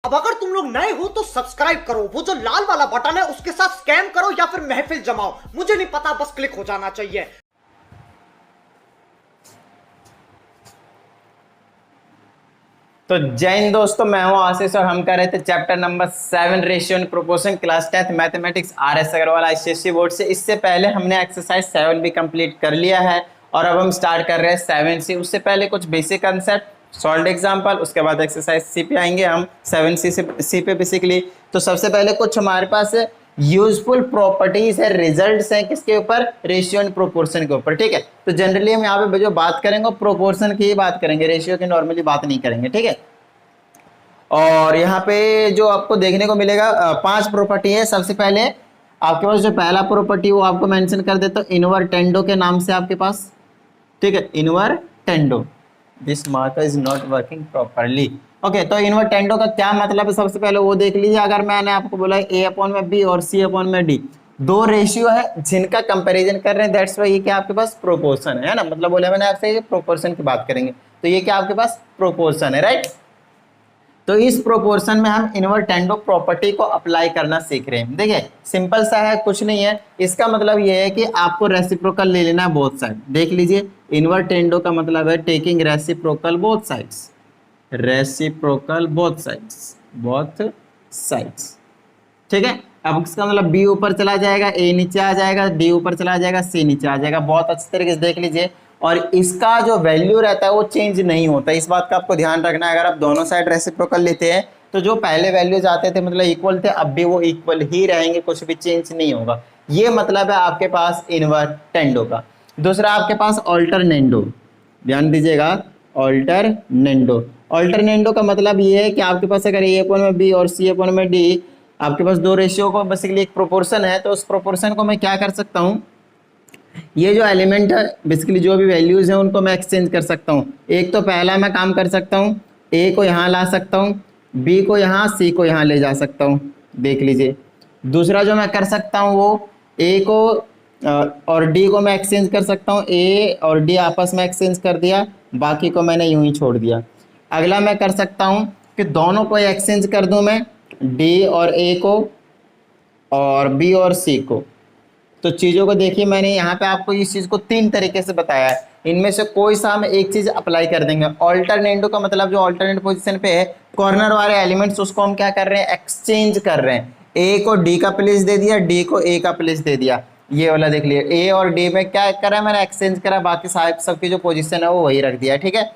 अब अगर तुम लोग नए हो तो सब्सक्राइब करो, वो जो लाल वाला बटन है उसके साथ स्कैम करो या फिर महफिल जमाओ, मुझे नहीं पता, बस क्लिक हो जाना चाहिए। तो जय हिंद दोस्तों, मैं हूं आशीष और हम कर रहे थे chapter number 7 ratio and proportion, class 10th mathematics RS Agarwal ICSE board से। इससे पहले हमने एक्सरसाइज 7 भी कंप्लीट कर लिया है और अब हम स्टार्ट कर रहे हैं 7C। उससे पहले कुछ बेसिक कंसेप्ट, सॉल्व एग्जाम्पल, उसके बाद एक्सरसाइज C पे आएंगे हम 7C पे बेसिकली। तो सबसे पहले कुछ हमारे पास यूजफुल प्रॉपर्टीज है, रिजल्ट्स हैं किसके ऊपर, रेशियो एंड प्रोपोर्शन के ऊपर। ठीक है, तो जनरली हम यहाँ पे जो बात करेंगे प्रोपोर्शन की ही बात करेंगे, रेशियो की नॉर्मली बात नहीं करेंगे। ठीक है, और यहाँ पे जो आपको देखने को मिलेगा 5 प्रॉपर्टी है। सबसे पहले आपके पास जो पहला प्रॉपर्टी वो आपको मेंशन कर देता हूँ इनवर्टेंडो के नाम से आपके पास। ठीक है, invertendo, this marker is not working properly. Okay, तो इनवर्टेंडो का क्या मतलब है सबसे पहले वो देख लीजिए। अगर मैंने आपको बोला A/B और C/D दो रेशियो है जिनका कंपैरिजन कर रहे हैं, दैट्स वाई ये क्या आपके पास प्रोपोर्शन है ना। मतलब बोला मैंने आपसे, ये प्रोपोर्शन की बात करेंगे तो ये क्या आपके पास प्रोपोर्शन है, राइट। तो इस प्रोपोर्शन में हम इनवर्टेंडो प्रॉपर्टी को अप्लाई करना सीख रहे हैं। देखिए सिंपल सा है, कुछ नहीं है। इसका मतलब ये है कि आपको रेसिप्रोकल ले लेना है बोथ साइड। देख लीजिए, इनवर्टेंडो का मतलब है taking reciprocal both sides, reciprocal both sides, both sides. ठीक है, अब इसका मतलब B ऊपर चला जाएगा, A नीचे आ जाएगा, D ऊपर चला जाएगा, C नीचे आ जाएगा। बहुत अच्छे तरीके से देख लीजिए, और इसका जो वैल्यू रहता है वो चेंज नहीं होता। इस बात का आपको ध्यान रखना है। अगर आप दोनों साइड रेसिप्रोकल लेते हैं तो जो पहले वैल्यूज आते थे मतलब इक्वल थे, अब भी वो इक्वल ही रहेंगे, कुछ भी चेंज नहीं होगा। ये मतलब है आपके पास इनवर्टेंडो का। दूसरा आपके पास ऑल्टरनेंडो, ध्यान दीजिएगा, ऑल्टरनेंडो। ऑल्टरनेंडो का मतलब ये है कि आपके पास अगर A/B और C/D आपके पास दो रेशियो को बेसिकली एक प्रोपोर्शन है, तो उस प्रोपोर्शन को मैं क्या कर सकता हूँ, ये जो एलिमेंट है बेसिकली जो भी वैल्यूज हैं उनको मैं एक्सचेंज कर सकता हूँ। एक तो पहला मैं काम कर सकता हूँ, A को यहाँ ला सकता हूँ, B को यहाँ, C को यहाँ ले जा सकता हूँ। देख लीजिए, दूसरा जो मैं कर सकता हूँ वो A को और D को मैं एक्सचेंज कर सकता हूँ। A और D आपस में एक्सचेंज कर दिया, बाकी को मैंने यूं ही छोड़ दिया। अगला मैं कर सकता हूँ कि दोनों को एक्सचेंज कर दूँ मैं, D और A को और B और C को। तो चीज़ों को देखिए, मैंने यहाँ पे आपको इस चीज़ को 3 तरीके से बताया है, इनमें से कोई सा हम एक चीज़ अप्लाई कर देंगे। ऑल्टरनेंडो का मतलब जो ऑल्टरनेट पोजीशन पे है, कॉर्नर वाले एलिमेंट्स उसको हम क्या कर रहे हैं, एक्सचेंज कर रहे हैं। ए को डी का प्लेस दे दिया, डी को ए का प्लेस दे दिया। ये वाला देख लिया, ए और डी में क्या करा मैंने, एक्सचेंज करा, बाकी सबकी जो पोजिशन है वो वही रख दिया। ठीक है,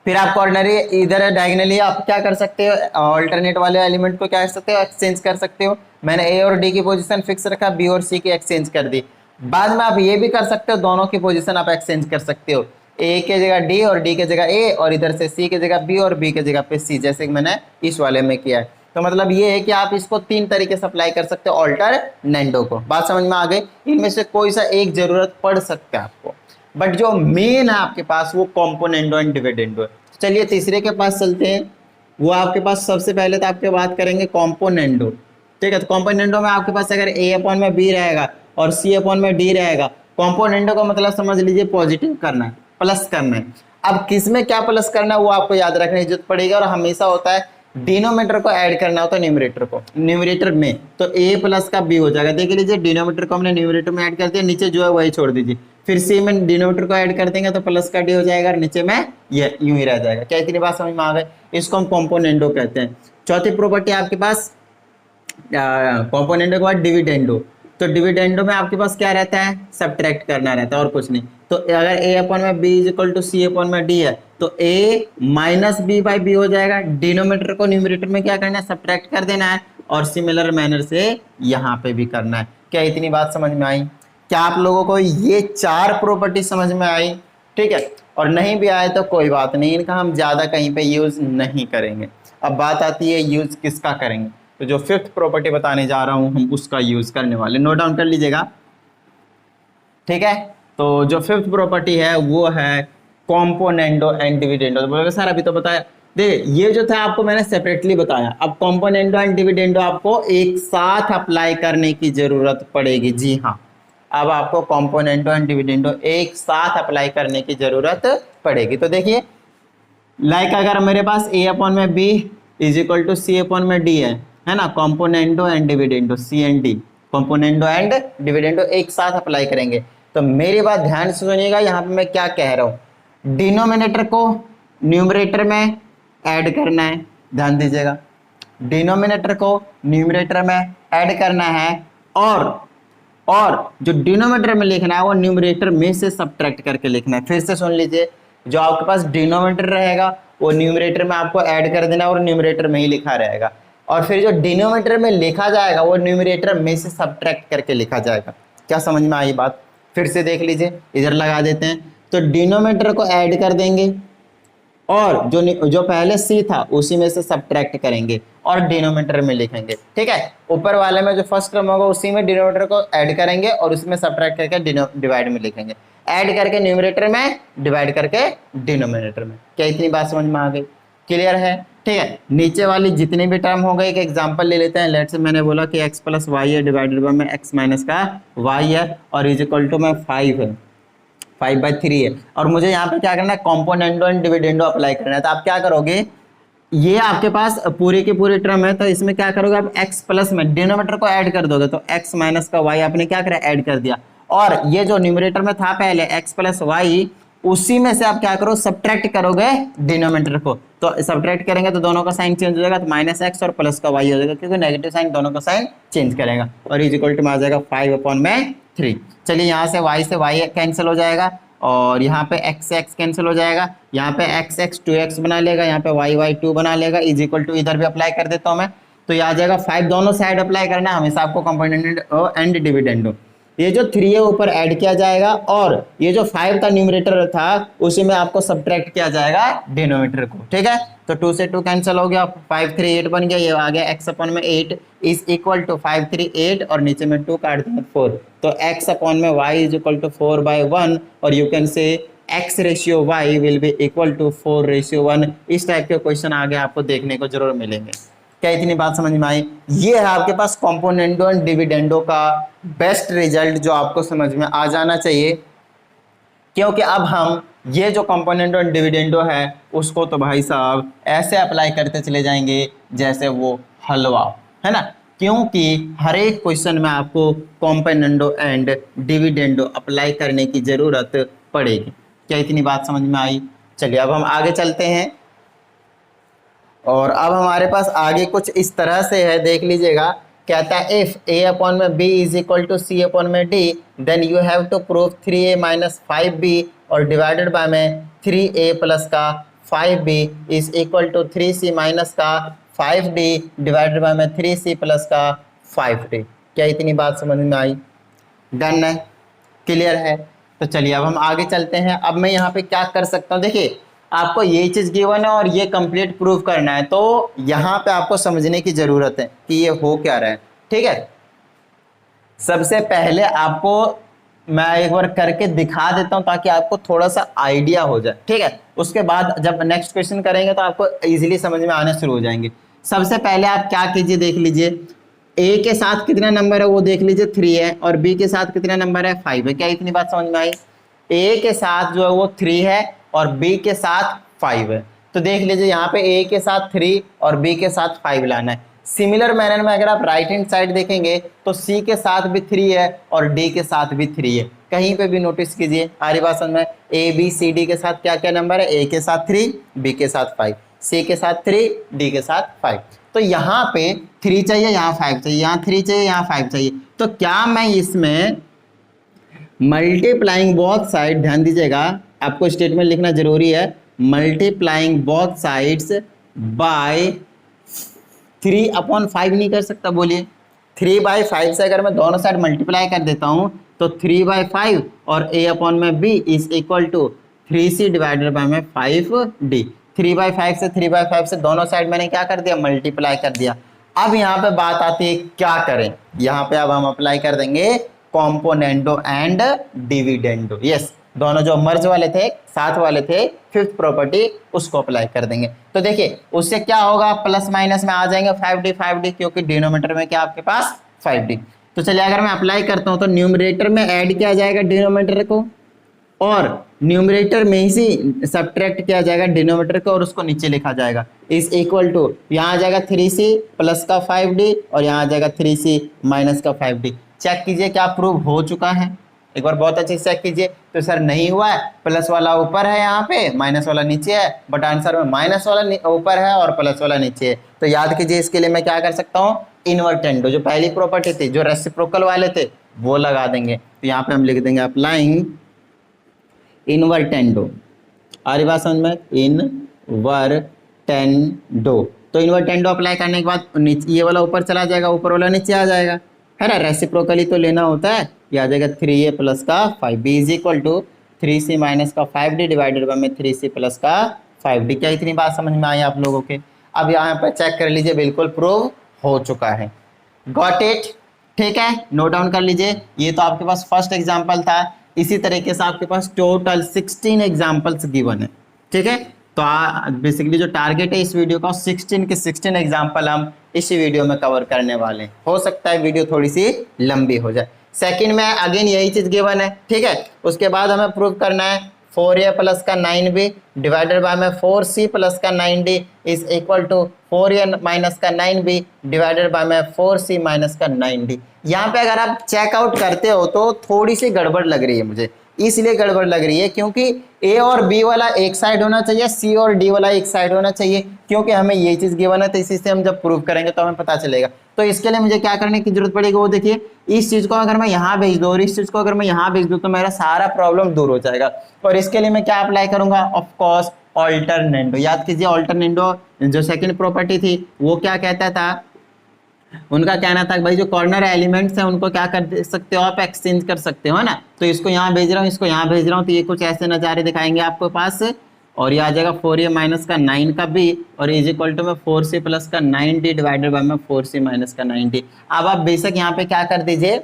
फिर आप कॉर्नरी इधर डायगनली आप क्या कर सकते हो, ऑल्टरनेट वाले एलिमेंट को क्या कर सकते हो, एक्सचेंज कर सकते हो। मैंने ए और डी की पोजीशन फिक्स रखा, बी और सी की एक्सचेंज कर दी। बाद में आप ये भी कर सकते हो, दोनों की पोजीशन आप एक्सचेंज कर सकते हो, ए के जगह डी और डी के जगह ए, और इधर से सी के जगह बी और बी के जगह पे सी, जैसे कि मैंने इस वाले में किया है। तो मतलब ये है कि आप इसको 3 तरीके से अप्लाई कर सकते हो ऑल्टरनेंडो को। बात समझ में आ गई। इनमें से कोई सा एक जरूरत पड़ सकता है आपको, बट जो मेन है आपके पास वो कॉम्पोनेंडो एंड डिविडेंडो है। चलिए तीसरे के पास चलते हैं। वो आपके पास सबसे पहले तो आपके बात करेंगे कॉम्पोनेंडो। ठीक है, तो कॉम्पोनेंडो में आपके पास अगर A/B रहेगा और C/D रहेगा, कॉम्पोनेंडो का मतलब समझ लीजिए पॉजिटिव करना है, प्लस करना है। अब किस में क्या प्लस करना है वो आपको याद रखने की जरूरत पड़ेगी, और हमेशा होता है डिनोमीटर को ऐड करना होता है न्यूमरेटर को, न्यूमरेटर में तो A प्लस का B हो जाएगा। देख लीजिए, डिनोमीटर को हमने न्यूमरेटर में ऐड कर दिया, नीचे जो है वही छोड़ दीजिए। फिर C में डिनोमीटर को ऐड कर देंगे तो प्लस का D हो जाएगा, और नीचे में ये यूं ही रह जाएगा। क्या इतनी बात समझ में आ गई? इसको हम कॉम्पोनेंडो कहते हैं। चौथी प्रॉपर्टी आपके पास कॉम्पोनेंडो के बाद डिविडेंडो। तो डिविडेंडो में आपके पास क्या रहता है, सब्ट्रैक्ट करना रहता है और कुछ नहीं। तो अगर A/B = C/D है तो A - B/B हो जाएगा। डिनोमीटर को न्यूमरेटर में क्या करना है, सब्ट्रैक्ट कर देना है, और सिमिलर मैनर से यहाँ पे भी करना है। क्या इतनी बात समझ में आई? क्या आप लोगों को ये 4 प्रॉपर्टी समझ में आई? ठीक है, और नहीं भी आए तो कोई बात नहीं, इनका हम ज़्यादा कहीं पे यूज़ नहीं करेंगे। अब बात आती है यूज़ किसका करेंगे। तो जो 5th प्रॉपर्टी बताने जा रहा हूँ हम उसका यूज़ करने वाले, नोट डाउन कर लीजिएगा। ठीक है, तो जो 5th प्रॉपर्टी है वो है कॉम्पोनेंडो एंड डिविडेंडो। तो बोलोगे सर अभी तो बताया, देखिए ये जो था आपको मैंने सेपरेटली बताया, अब कॉम्पोनेंडो एंड डिविडेंडो आपको एक साथ अप्लाई करने की जरूरत पड़ेगी। जी हाँ, अब आपको कॉम्पोनेंडो एंड डिविडेंडो एक साथ अप्लाई करने की जरूरत पड़ेगी। तो देखिए, लाइक अगर मेरे पास A/B is equal to C upon में डी है ना, componendo and dividendo, C and D, componendo and dividendo एक साथ अप्लाई करेंगे। तो मेरी बात ध्यान से सुनिएगा, यहाँ पे मैं क्या कह रहा हूँ, डिनोमिनेटर को न्यूमरेटर में ऐड करना है, ध्यान दीजिएगा, डिनोमिनेटर को न्यूमरेटर में ऐड करना है, और जो डिनोमिनेटर में लिखना है वो न्यूमरेटर में से सब्ट्रैक्ट करके लिखना है। फिर से सुन लीजिए, जो आपके पास डिनोमिनेटर रहेगा वो न्यूमरेटर में आपको ऐड कर देना और न्यूमरेटर में ही लिखा रहेगा, और फिर जो डिनोमिनेटर में लिखा जाएगा वो न्यूमरेटर में से सब्ट्रैक्ट करके लिखा जाएगा। क्या समझ में आई बात? फिर से देख लीजिए, इधर लगा देते हैं, तो डिनोमिनेटर को ऐड कर देंगे और जो पहले सी था उसी में से सब्ट्रैक्ट करेंगे और डिनोमिनेटर में लिखेंगे। ठीक है, ऊपर वाले में जो फर्स्ट टर्म होगा उसी में डिनोमिनेटर को ऐड करेंगे और उसमें सब्ट्रैक्ट करके डिवाइड में लिखेंगे, ऐड करके न्यूमरेटर में, डिवाइड करके डिनोमिनेटर में। क्या इतनी बात समझ में आ गई? क्लियर है? ठीक है, नीचे वाली जितनी भी टर्म हो गई, एक एग्जांपल ले लेते हैं। लेट्स से मैंने बोला कि x प्लस वाई है डिवाइडेड बाय में x माइनस का y है और इज इक्वल टू में 5 है, 5/3 है, और मुझे यहाँ पे क्या करना है, कॉम्पोनेंडो एंड डिविडेंडो अप्लाई करना है। तो आप क्या करोगे, ये आपके पास पूरी की पूरी टर्म है, तो इसमें क्या करोगे आप x प्लस में डिनोमिनेटर को ऐड कर दोगे, तो x माइनस का y आपने क्या करा, ऐड कर दिया, और ये जो न्यूमरेटर में था पहले x प्लस वाई, उसी में से आप क्या करो, सब्ट्रैक्ट करोगे डिनोमिनेटर को। तो सब्ट्रैक्ट करेंगे तो दोनों का साइन चेंज हो जाएगा, तो माइनस एक्स और प्लस का वाई हो जाएगा, क्योंकि नेगेटिव साइन दोनों का साइन चेंज करेगा, और इज इक्वल टू में आ जाएगा 5/3। चलिए यहाँ से y कैंसिल हो जाएगा, और यहाँ पे x से x कैंसिल हो जाएगा, यहाँ पे x 2x बना लेगा, यहाँ पे y 2 बना लेगा, इज इक्वल टू इधर भी अप्लाई कर देता हूँ मैं, तो ये आ जाएगा 5, दोनों साइड अप्लाई करना है हमेशा आपको, कॉम्पोनेंट एंड डिविडेंडो। ये जो 3 है ऊपर ऐड किया जाएगा, और ये जो 5 का न्यूमरेटर था उसी में आपको सब्ट्रैक्ट किया जाएगा डिनोमिनेटर को। ठीक है, तो 2 से 2 कैंसिल हो गया, 5 3 8 बन गया, ये आ गया x अपॉन में 8 इज इक्वल टू 5 3 8, और नीचे में 2 काट दिया 4, तो x अपॉन में y इज इक्वल टू 4/1, और you can say x ratio y will be equal to 4:1। इस टाइप के क्वेश्चन आगे आपको देखने को जरूर मिलेंगे। क्या इतनी बात समझ में आई? ये है आपके पास कॉम्पोनेंडो एंड डिविडेंडो का बेस्ट रिजल्ट जो आपको समझ में आ जाना चाहिए, क्योंकि अब हम ये जो कॉम्पोनेंडो एंड डिविडेंडो है उसको तो भाई साहब ऐसे अप्लाई करते चले जाएंगे जैसे वो हलवा है ना, क्योंकि हर एक क्वेश्चन में आपको कॉम्पोनेंडो एंड डिविडेंडो अप्लाई करने की जरूरत पड़ेगी। क्या इतनी बात समझ में आई? चलिए अब हम आगे चलते हैं, और अब हमारे पास आगे कुछ इस तरह से है, देख लीजिएगा। कहता है इफ a अपॉन में b is equal to c upon में d, then you have to prove 3a minus 5b और डिवाइडेड बाय में 3a प्लस का 5b is equal to 3c minus का 5d डिवाइडेड बाय में 3c plus का 5d। क्या इतनी बात समझ में आई? डन है? क्लियर है? तो चलिए अब हम आगे चलते हैं। अब मैं यहाँ पे क्या कर सकता हूँ, देखिए आपको ये चीज गिवन है और ये कंप्लीट प्रूव करना है, तो यहाँ पे आपको समझने की जरूरत है कि ये हो क्या रहा है। ठीक है, सबसे पहले आपको मैं एक बार करके दिखा देता हूँ ताकि आपको थोड़ा सा आइडिया हो जाए। ठीक है, उसके बाद जब नेक्स्ट क्वेश्चन करेंगे तो आपको इजीली समझ में आने शुरू हो जाएंगे। सबसे पहले आप क्या कीजिए, देख लीजिए a के साथ कितना नंबर है वो देख लीजिए 3 है, और b के साथ कितना नंबर है 5 है। क्या इतनी बात समझ में आई? a के साथ जो है वो 3 है और b के साथ 5 है, तो देख लीजिए यहाँ पे a के साथ 3 और b के साथ 5 लाना है। सिमिलर मैनर में अगर आप राइट हैंड साइड देखेंगे तो c के साथ भी 3 है और d के साथ भी 3 है। कहीं पे भी नोटिस कीजिए, आरी बात समझ में, a b c d के साथ क्या क्या नंबर है, a के साथ 3, b के साथ 5, c के साथ 3, d के साथ 5। तो यहाँ पे 3 चाहिए, यहाँ 5 चाहिए, यहाँ 3 चाहिए, यहाँ 5 चाहिए। तो क्या मैं इसमें मल्टीप्लाइंग बोथ साइड, ध्यान दीजिएगा आपको स्टेटमेंट लिखना जरूरी है, मल्टीप्लाइंग बोथ साइड्स बाय 3/5 नहीं कर सकता? बोलिए 3/5 से अगर मैं दोनों साइड मल्टीप्लाई कर देता हूं तो 3/5 और a अपॉन में b is equal to 3c divided by में 5d। 3/5 से 3/5 से दोनों साइड मैंने क्या कर दिया, मल्टीप्लाई कर दिया। अब यहाँ पे बात आती है क्या करें, यहाँ पे अब हम अप्लाई कर देंगे कॉम्पोनेंडो एंड डिविडेंडो। यस, दोनों जो मर्ज वाले थे, साथ वाले थे, फिफ्थ प्रॉपर्टी, उसको अप्लाई कर देंगे। तो देखिए उससे क्या होगा, प्लस माइनस में आ जाएंगे 5d, क्योंकि डिनोमिनेटर में क्या आपके पास 5d। तो चलिए अगर मैं अप्लाई करता हूं तो न्यूमरेटर में ऐड किया जाएगा डिनोमिनेटर को, और न्यूमरेटर में ही से सब्ट्रैक्ट किया जाएगा डिनोमिनेटर को और उसको नीचे लिखा जाएगा इज इक्वल टू, यहाँ आ जाएगा 3c प्लस का 5d और यहाँ आ जाएगा 3c माइनस का 5d। चेक कीजिए क्या प्रूव हो चुका है, एक बार बहुत अच्छे से चेक कीजिए। तो सर नहीं हुआ है, प्लस वाला ऊपर है यहाँ पे, माइनस वाला नीचे है, बट आंसर में माइनस वाला ऊपर है और प्लस वाला नीचे है। तो याद कीजिए इसके लिए मैं क्या कर सकता हूँ, इनवर्टेंडो जो पहली प्रॉपर्टी थी जो रेसिप्रोकल वाले थे वो लगा देंगे। तो यहाँ पे हम लिख देंगे अप्लाइंग इनवर्टेंडो, आ रही बात समझ में, इनवर्टेंडो। तो इनवर्टेंडो अप्लाई करने के बाद ये वाला ऊपर चला जाएगा, ऊपर वाला नीचे आ जाएगा, है ना, रेसिप्रोकली तो लेना होता है। ये आ जाएगा 3a प्लस का 5b is equal to 3c minus का 5d डिवाइडेड बाय में 3c प्लस का 5d। क्या इतनी बात समझ में आई आप लोगों के? अब यहाँ पर चेक कर लीजिए, बिल्कुल प्रूव हो चुका है। Got it? ठीक है, नोट डाउन कर लीजिए। ये तो आपके पास फर्स्ट एग्जाम्पल था, इसी तरीके से आपके पास टोटल 16 एग्जाम्पल्स गिवन है। ठीक है, तो बेसिकली जो टारगेट है इस वीडियो का 16 के 16 एग्जाम्पल हम इस वीडियो में कवर करने वाले हैं। हो सकता है वीडियो थोड़ी सी लंबी हो जाए। सेकंड में अगेन यही चीज गिवन है, ठीक है। उसके बाद हमें प्रूव करना है 4a प्लस का 9b डिवाइडेड बाय में 4c प्लस का 9d is equal to 4a minus का 9b डिवाइडेड बाय में 4c माइनस का 9d। यहाँ पे अगर आप चेकआउट करते हो तो थोड़ी सी गड़बड़ लग रही है मुझे, इसलिए गड़बड़ लग रही है क्योंकि ए और बी वाला एक साइड होना चाहिए, सी और डी वाला एक साइड होना चाहिए, क्योंकि हमें ये चीज गिवन है। तो इसी से हम जब प्रूव करेंगे तो हमें पता चलेगा। तो इसके लिए मुझे क्या करने की जरूरत पड़ेगी, वो देखिए, इस चीज को अगर मैं यहाँ भेज दूँ और इस चीज को अगर मैं यहाँ भेज दूँ तो मेरा सारा प्रॉब्लम दूर हो जाएगा। और इसके लिए मैं क्या अप्लाई करूंगा, ऑफकोर्स ऑल्टरनेंडो। याद कीजिए ऑल्टरनेंडो जो सेकेंड प्रॉपर्टी थी वो क्या कहता था, उनका कहना था भाई जो कॉर्नर एलिमेंट्स हैं उनको क्या कर सकते हो आप, एक्सचेंज कर सकते हो, है ना। तो इसको यहाँ भेज रहा हूँ, इसको यहाँ भेज रहा हूँ, तो ये कुछ ऐसे नज़ारे दिखाएंगे आपको पास। और ये आ जाएगा 4a माइनस का 9 का b और इज इक्वल टू में 4c प्लस का 9d डिवाइडेड बाय में 4c माइनस का 9d। अब आप बेशक यहाँ पे क्या कर दीजिए,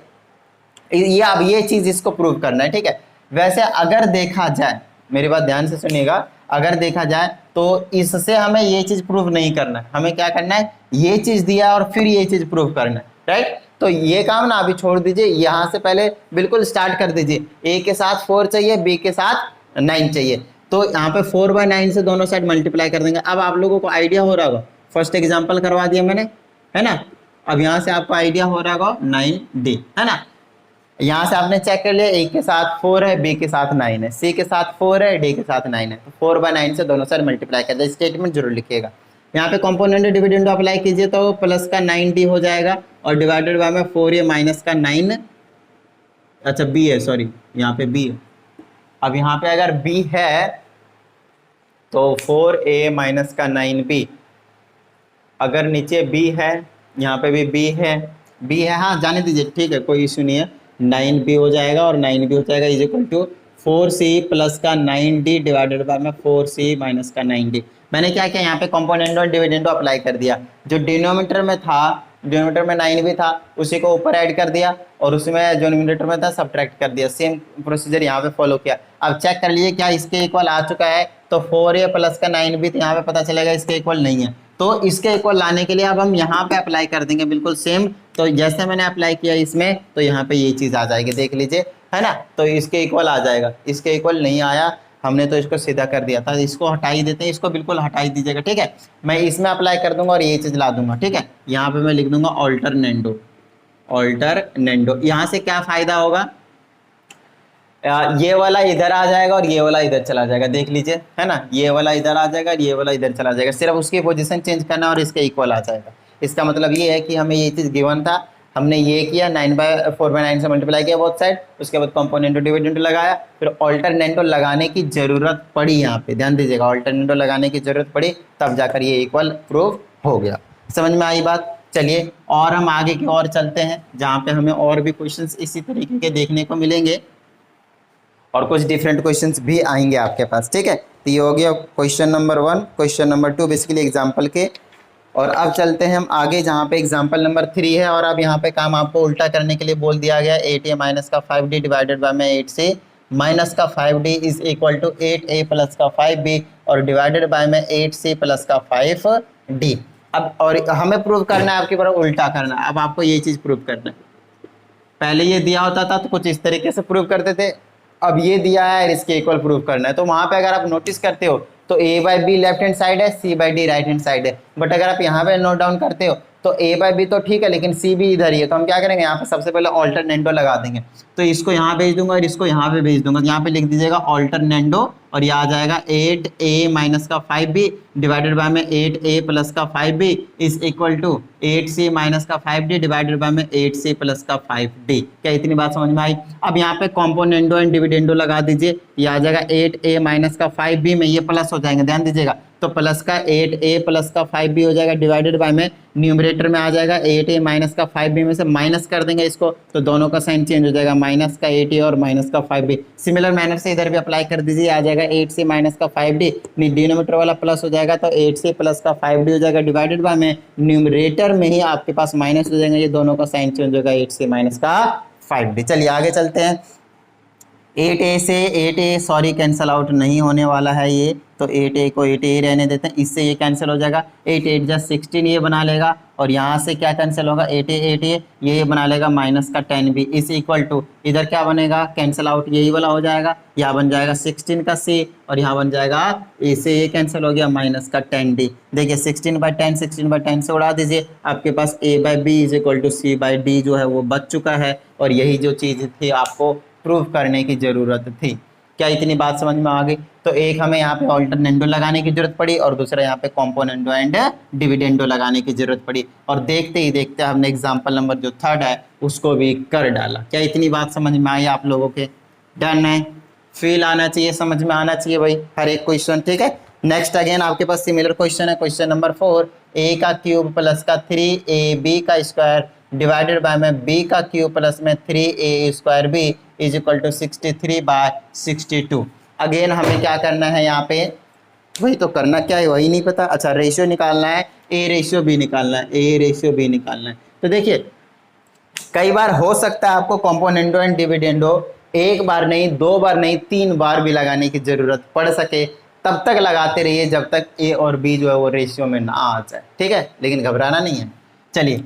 ये अब ये चीज इसको प्रूव करना है, ठीक है। वैसे अगर देखा जाए, मेरी बात ध्यान से सुनिएगा, अगर देखा जाए तो इससे हमें ये चीज प्रूव नहीं करना है, हमें क्या करना है, ये चीज दिया और फिर ये चीज प्रूव करना है, राइट। तो ये काम ना अभी छोड़ दीजिए, यहाँ से पहले बिल्कुल स्टार्ट कर दीजिए। ए के साथ 4 चाहिए, बी के साथ 9 चाहिए, तो यहाँ पे 4/9 से दोनों साइड मल्टीप्लाई कर देंगे। अब आप लोगों को आइडिया हो रहा होगा, फर्स्ट एग्जाम्पल करवा दिया मैंने, है ना। अब यहाँ से आपको आइडिया हो रहा होगा 9d, है ना। यहाँ से आपने चेक कर लिया, ए के साथ 4 है, बी के साथ 9 है, सी के साथ 4 है, डी के साथ 9 है। तो 4/9 से दोनों साइड मल्टीप्लाई कर दे, स्टेटमेंट जरूर लिखिएगा। यहाँ पे कंपोनेंट डिविडेंड अप्लाई कीजिए तो प्लस का 9d हो जाएगा और डिवाइडेड बाय में 4a माइनस का 9, अच्छा b है, सॉरी यहाँ पे b है। अब यहाँ पे अगर b है तो 4a माइनस का 9b, अगर नीचे b है, यहाँ पे भी b है, हाँ जाने दीजिए, ठीक है, कोई इशू नहीं है। 9b हो जाएगा और 9b हो जाएगा is equal to 4c plus का 9d डिवाइडेड बाय में 4c माइनस का 9d। मैंने क्या किया, यहाँ पे कंपोनेंट और डिविडेंडो अप्लाई कर दिया। जो डिनोमिनेटर में था, डिनोमिनेटर में 9b था, उसी को ऊपर ऐड कर दिया और उसमें जो न्यूमरेटर में था सब्ट्रैक्ट कर दिया। सेम प्रोसीजर यहाँ पे फॉलो किया। अब चेक कर लीजिए क्या इसके इक्वल आ चुका है, तो 4a प्लस का 9b, तो यहाँ पे पता चलेगा इसके इक्वल नहीं है। तो इसके इक्वल लाने के लिए अब हम यहाँ पे अप्लाई कर देंगे बिल्कुल सेम। तो जैसे मैंने अप्लाई किया इसमें, तो यहाँ पे ये चीज़ आ जाएगी, देख लीजिए, है ना। तो इसके इक्वल आ जाएगा, इसके इक्वल नहीं आया, हमने तो इसको सीधा कर दिया था। इसको हटा ही देते हैं, इसको बिल्कुल हटा ही दीजिएगा, ठीक है। मैं इसमें अप्लाई कर दूंगा और ये चीज़ ला दूंगा, ठीक है। यहाँ पे मैं लिख दूंगा ऑल्टरनेंडो। यहाँ से क्या फ़ायदा होगा, ये वाला इधर आ जाएगा और ये वाला इधर चला जाएगा, देख लीजिए, है ना। ये वाला इधर आ जाएगा और ये वाला इधर चला जाएगा, सिर्फ उसकी पोजीशन चेंज करना और इसके इक्वल आ जाएगा। इसका मतलब ये है कि हमें ये चीज़ गिवन था, हमने ये किया 4/9 से मल्टीप्लाई किया बोथ साइड, उसके बाद कंपोनेंटो डिविडेंडो लगाया, फिर ऑल्टरनेंटो लगाने की जरूरत पड़ी। यहाँ पे ध्यान दीजिएगा, ऑल्टरनेंटो लगाने की जरूरत पड़ी, तब जाकर ये इक्वल प्रूव हो गया। समझ में आई बात? चलिए और हम आगे की ओर चलते हैं, जहाँ पे हमें और भी क्वेश्चंस इसी तरीके के देखने को मिलेंगे और कुछ डिफरेंट क्वेश्चंस भी आएंगे आपके पास, ठीक है। तो ये हो गया question number 1, question number 2 basically example के। और अब चलते हैं हम आगे, जहाँ पे एग्जाम्पल नंबर 3 है। और अब यहाँ पे काम आपको उल्टा करने के लिए बोल दिया गया, 8a माइनस का 5d डिवाइडेड बाय में 8c माइनस का 5d is equal to 8a plus का 5b और डिवाइडेड बाय में 8c प्लस का 5d। अब और हमें प्रूव करना है, आपके बार उल्टा करना है। अब आपको ये चीज़ प्रूव करना है। पहले ये दिया होता था तो कुछ इस तरीके से प्रूव करते थे, अब ये दिया है इसके इक्वल प्रूफ करना है, तो वहां पे अगर आप नोटिस करते हो तो a by be left hand side है, c by D right hand side है। बट अगर आप यहाँ पे नोट डाउन करते हो तो a बाई बी तो ठीक है, लेकिन c भी इधर ही है, तो हम क्या करेंगे यहाँ पे सबसे पहले ऑल्टरनेंडो लगा देंगे। तो इसको यहाँ भेज दूंगा और इसको यहाँ पे भेज दूंगा, यहाँ पे लिख दीजिएगा ऑल्टरनेंडो और ये आ जाएगा 8a माइनस का 5b डिवाइडेड बाय में 8a प्लस का 5b is equal to 8c minus का 5d डिवाइडेड बाय में 8c प्लस का 5d। क्या इतनी बात समझ में आई? अब यहाँ पे कॉम्पोनेंडो एंड डिविडेंडो लगा दीजिए, ये आ जाएगा 8a माइनस का 5b में ये प्लस हो जाएंगे, ध्यान दीजिएगा, तो प्लस का 8a प्लस का 5b हो जाएगा डिवाइडेड बाय में न्यूमरेटर में आ जाएगा 8a माइनस का 5b में से माइनस कर देंगे इसको, तो दोनों का साइन चेंज हो जाएगा, माइनस का 8a और माइनस का 5b। सिमिलर मैनर से इधर भी अप्लाई कर दीजिए, आ जाएगा 8c माइनस का 5d, डिनोमिनेटर वाला प्लस हो जाएगा तो 8c प्लस का 5d हो जाएगा डिवाइडेड बाय में न्यूमरेटर में ही आपके पास माइनस हो जाएगा, ये दोनों का साइन चेंज होगा 8c माइनस का 5d। चलिए आगे चलते हैं। 8a से 8a सॉरी कैंसिल आउट नहीं होने वाला है ये, तो 8a को 8a रहने देते हैं, इससे ये कैंसिल हो जाएगा, 8 8 जा 16 ये बना लेगा और यहाँ से क्या कैंसिल होगा 8a ये बना लेगा माइनस का 10b इज इक्वल टू इधर क्या बनेगा कैंसिल आउट यही वाला हो जाएगा, यहाँ बन जाएगा 16 का c और यहाँ बन जाएगा a से ये कैंसिल हो गया माइनस का 10d। देखिए 16/10 से उड़ा दीजिए, आपके पास a by B is equal to c by D जो है वो बच चुका है और यही जो चीज़ थी आपको प्रूव करने की ज़रूरत थी। क्या इतनी बात समझ में आ गई? तो एक हमें यहाँ पे ऑल्टरनेंडो लगाने की जरूरत पड़ी और दूसरा यहाँ पे कॉम्पोनेंडो एंड डिविडेंडो लगाने की जरूरत पड़ी, और देखते ही देखते हमने एग्जाम्पल नंबर जो 3rd है उसको भी कर डाला। क्या इतनी बात समझ में आई आप लोगों के? डन है, फील आना चाहिए, समझ में आना चाहिए भाई हर एक क्वेश्चन, ठीक है। नेक्स्ट अगेन आपके पास सिमिलर क्वेश्चन है, क्वेश्चन नंबर 4, a का क्यूब प्लस का 3ab का स्क्वायर डिवाइडेड बाय में b का क्यूब प्लस में 3a square b is equal to 63/62। Again हमें क्या करना है यहाँ पे, वही तो करना क्या है वही नहीं पता, अच्छा रेशियो निकालना है, a रेशियो b निकालना है, a रेशियो b निकालना है। तो देखिए कई बार हो सकता है आपको कॉम्पोनेंडो एंड डिविडेंडो एक बार नहीं, 2 बार नहीं, 3 बार भी लगाने की जरूरत पड़ सके, तब तक लगाते रहिए जब तक a और b जो है वो रेशियो में ना आ जाए, ठीक है, लेकिन घबराना नहीं है। चलिए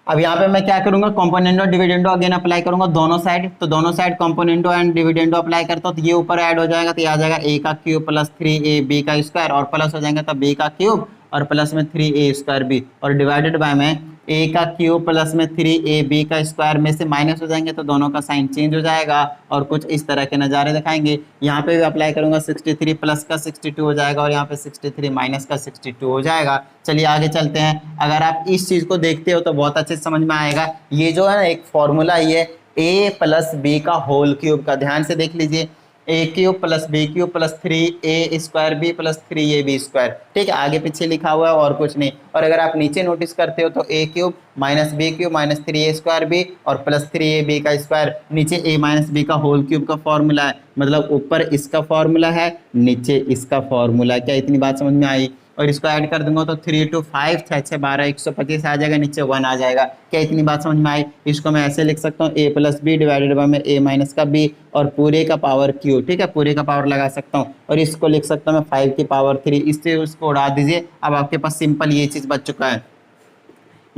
अब यहाँ पे मैं क्या करूंगा, कॉम्पोनेंडो डिविडेंडो अगेन अप्लाई करूंगा दोनों साइड, तो दोनों side componendo and dividendo apply करता हूँ तो ये ऊपर ऐड हो जाएगा, तो ये आ जाएगा a का क्यूब प्लस 3ab का स्क्वायर और प्लस हो जाएगा तो b का क्यूब और प्लस में 3a स्क्वायर b और डिवाइडेड बाय में a का क्यूब प्लस में 3ab का स्क्वायर में से माइनस हो जाएंगे तो दोनों का साइन चेंज हो जाएगा और कुछ इस तरह के नज़ारे दिखाएंगे। यहाँ पे भी अप्लाई करूंगा 63 प्लस का 62 हो जाएगा और यहाँ पे 63 माइनस का 62 हो जाएगा। चलिए आगे चलते हैं। अगर आप इस चीज़ को देखते हो तो बहुत अच्छे से समझ में आएगा। ये जो है ना एक फॉर्मूला ये a प्लस बी का होल क्यूब का, ध्यान से देख लीजिए, a cube plus b cube plus 3a square b plus 3ab square, ठीक है, आगे पीछे लिखा हुआ है और कुछ नहीं। और अगर आप नीचे नोटिस करते हो तो a cube minus b cube minus 3a square b और प्लस 3ab का स्क्वायर, नीचे a माइनस बी का होल क्यूब का फॉर्मूला है, मतलब ऊपर इसका फॉर्मूला है नीचे इसका फॉर्मूला है। क्या इतनी बात समझ में आई? और इसको ऐड कर दूंगा तो 3 2 5 6 6 12 125 आ जाएगा, नीचे 1 आ जाएगा। क्या इतनी बात समझ में आई? इसको मैं ऐसे लिख सकता हूँ a plus b divided by में a माइनस का b और पूरे का पावर q, ठीक है, पूरे का पावर लगा सकता हूँ और इसको लिख सकता हूँ मैं 5 की पावर 3, इससे उसको उड़ा दीजिए। अब आपके पास सिंपल ये चीज़ बच चुका है,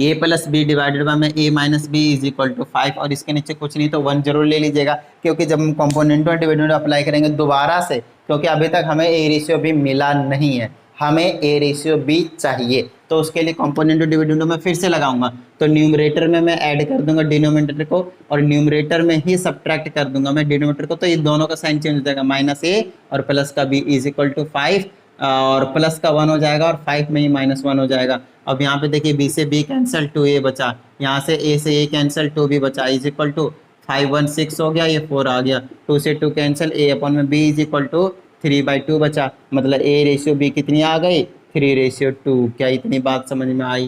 a plus b divided by में a minus b is equal to 5 और इसके नीचे कुछ नहीं तो 1 जरूर ले लीजिएगा, क्योंकि जब हम कॉम्पोनेंटो और डिविडेंडो अप्लाई करेंगे दोबारा से, क्योंकि अभी तक हमें a रेशियो भी मिला नहीं है, हमें a रेशियो b चाहिए, तो उसके लिए कॉम्पोनेंटो डिविडेंडो में फिर से लगाऊंगा। तो न्यूमरेटर में मैं ऐड कर दूंगा डिनोमिनेटर को और न्यूमरेटर में ही सब्ट्रैक्ट कर दूंगा मैं डिनोमिनेटर को, तो ये दोनों का साइन चेंज हो जाएगा, माइनस a और प्लस का b इज इक्वल टू 5 और प्लस का 1 हो जाएगा और 5 में ही माइनस 1 हो जाएगा। अब यहाँ पे देखिए b से b कैंसिल 2a बचा, यहाँ से a से a कैंसिल 2b बचा इज इक्वल टू 5 1 6 हो गया, ये 4 आ गया, 2 से 2 कैंसिल, a अपॉन में b इज इक्वल टू 3/2 बचा, मतलब a रेशियो b कितनी आ गई 3/2। क्या इतनी बात समझ में आई?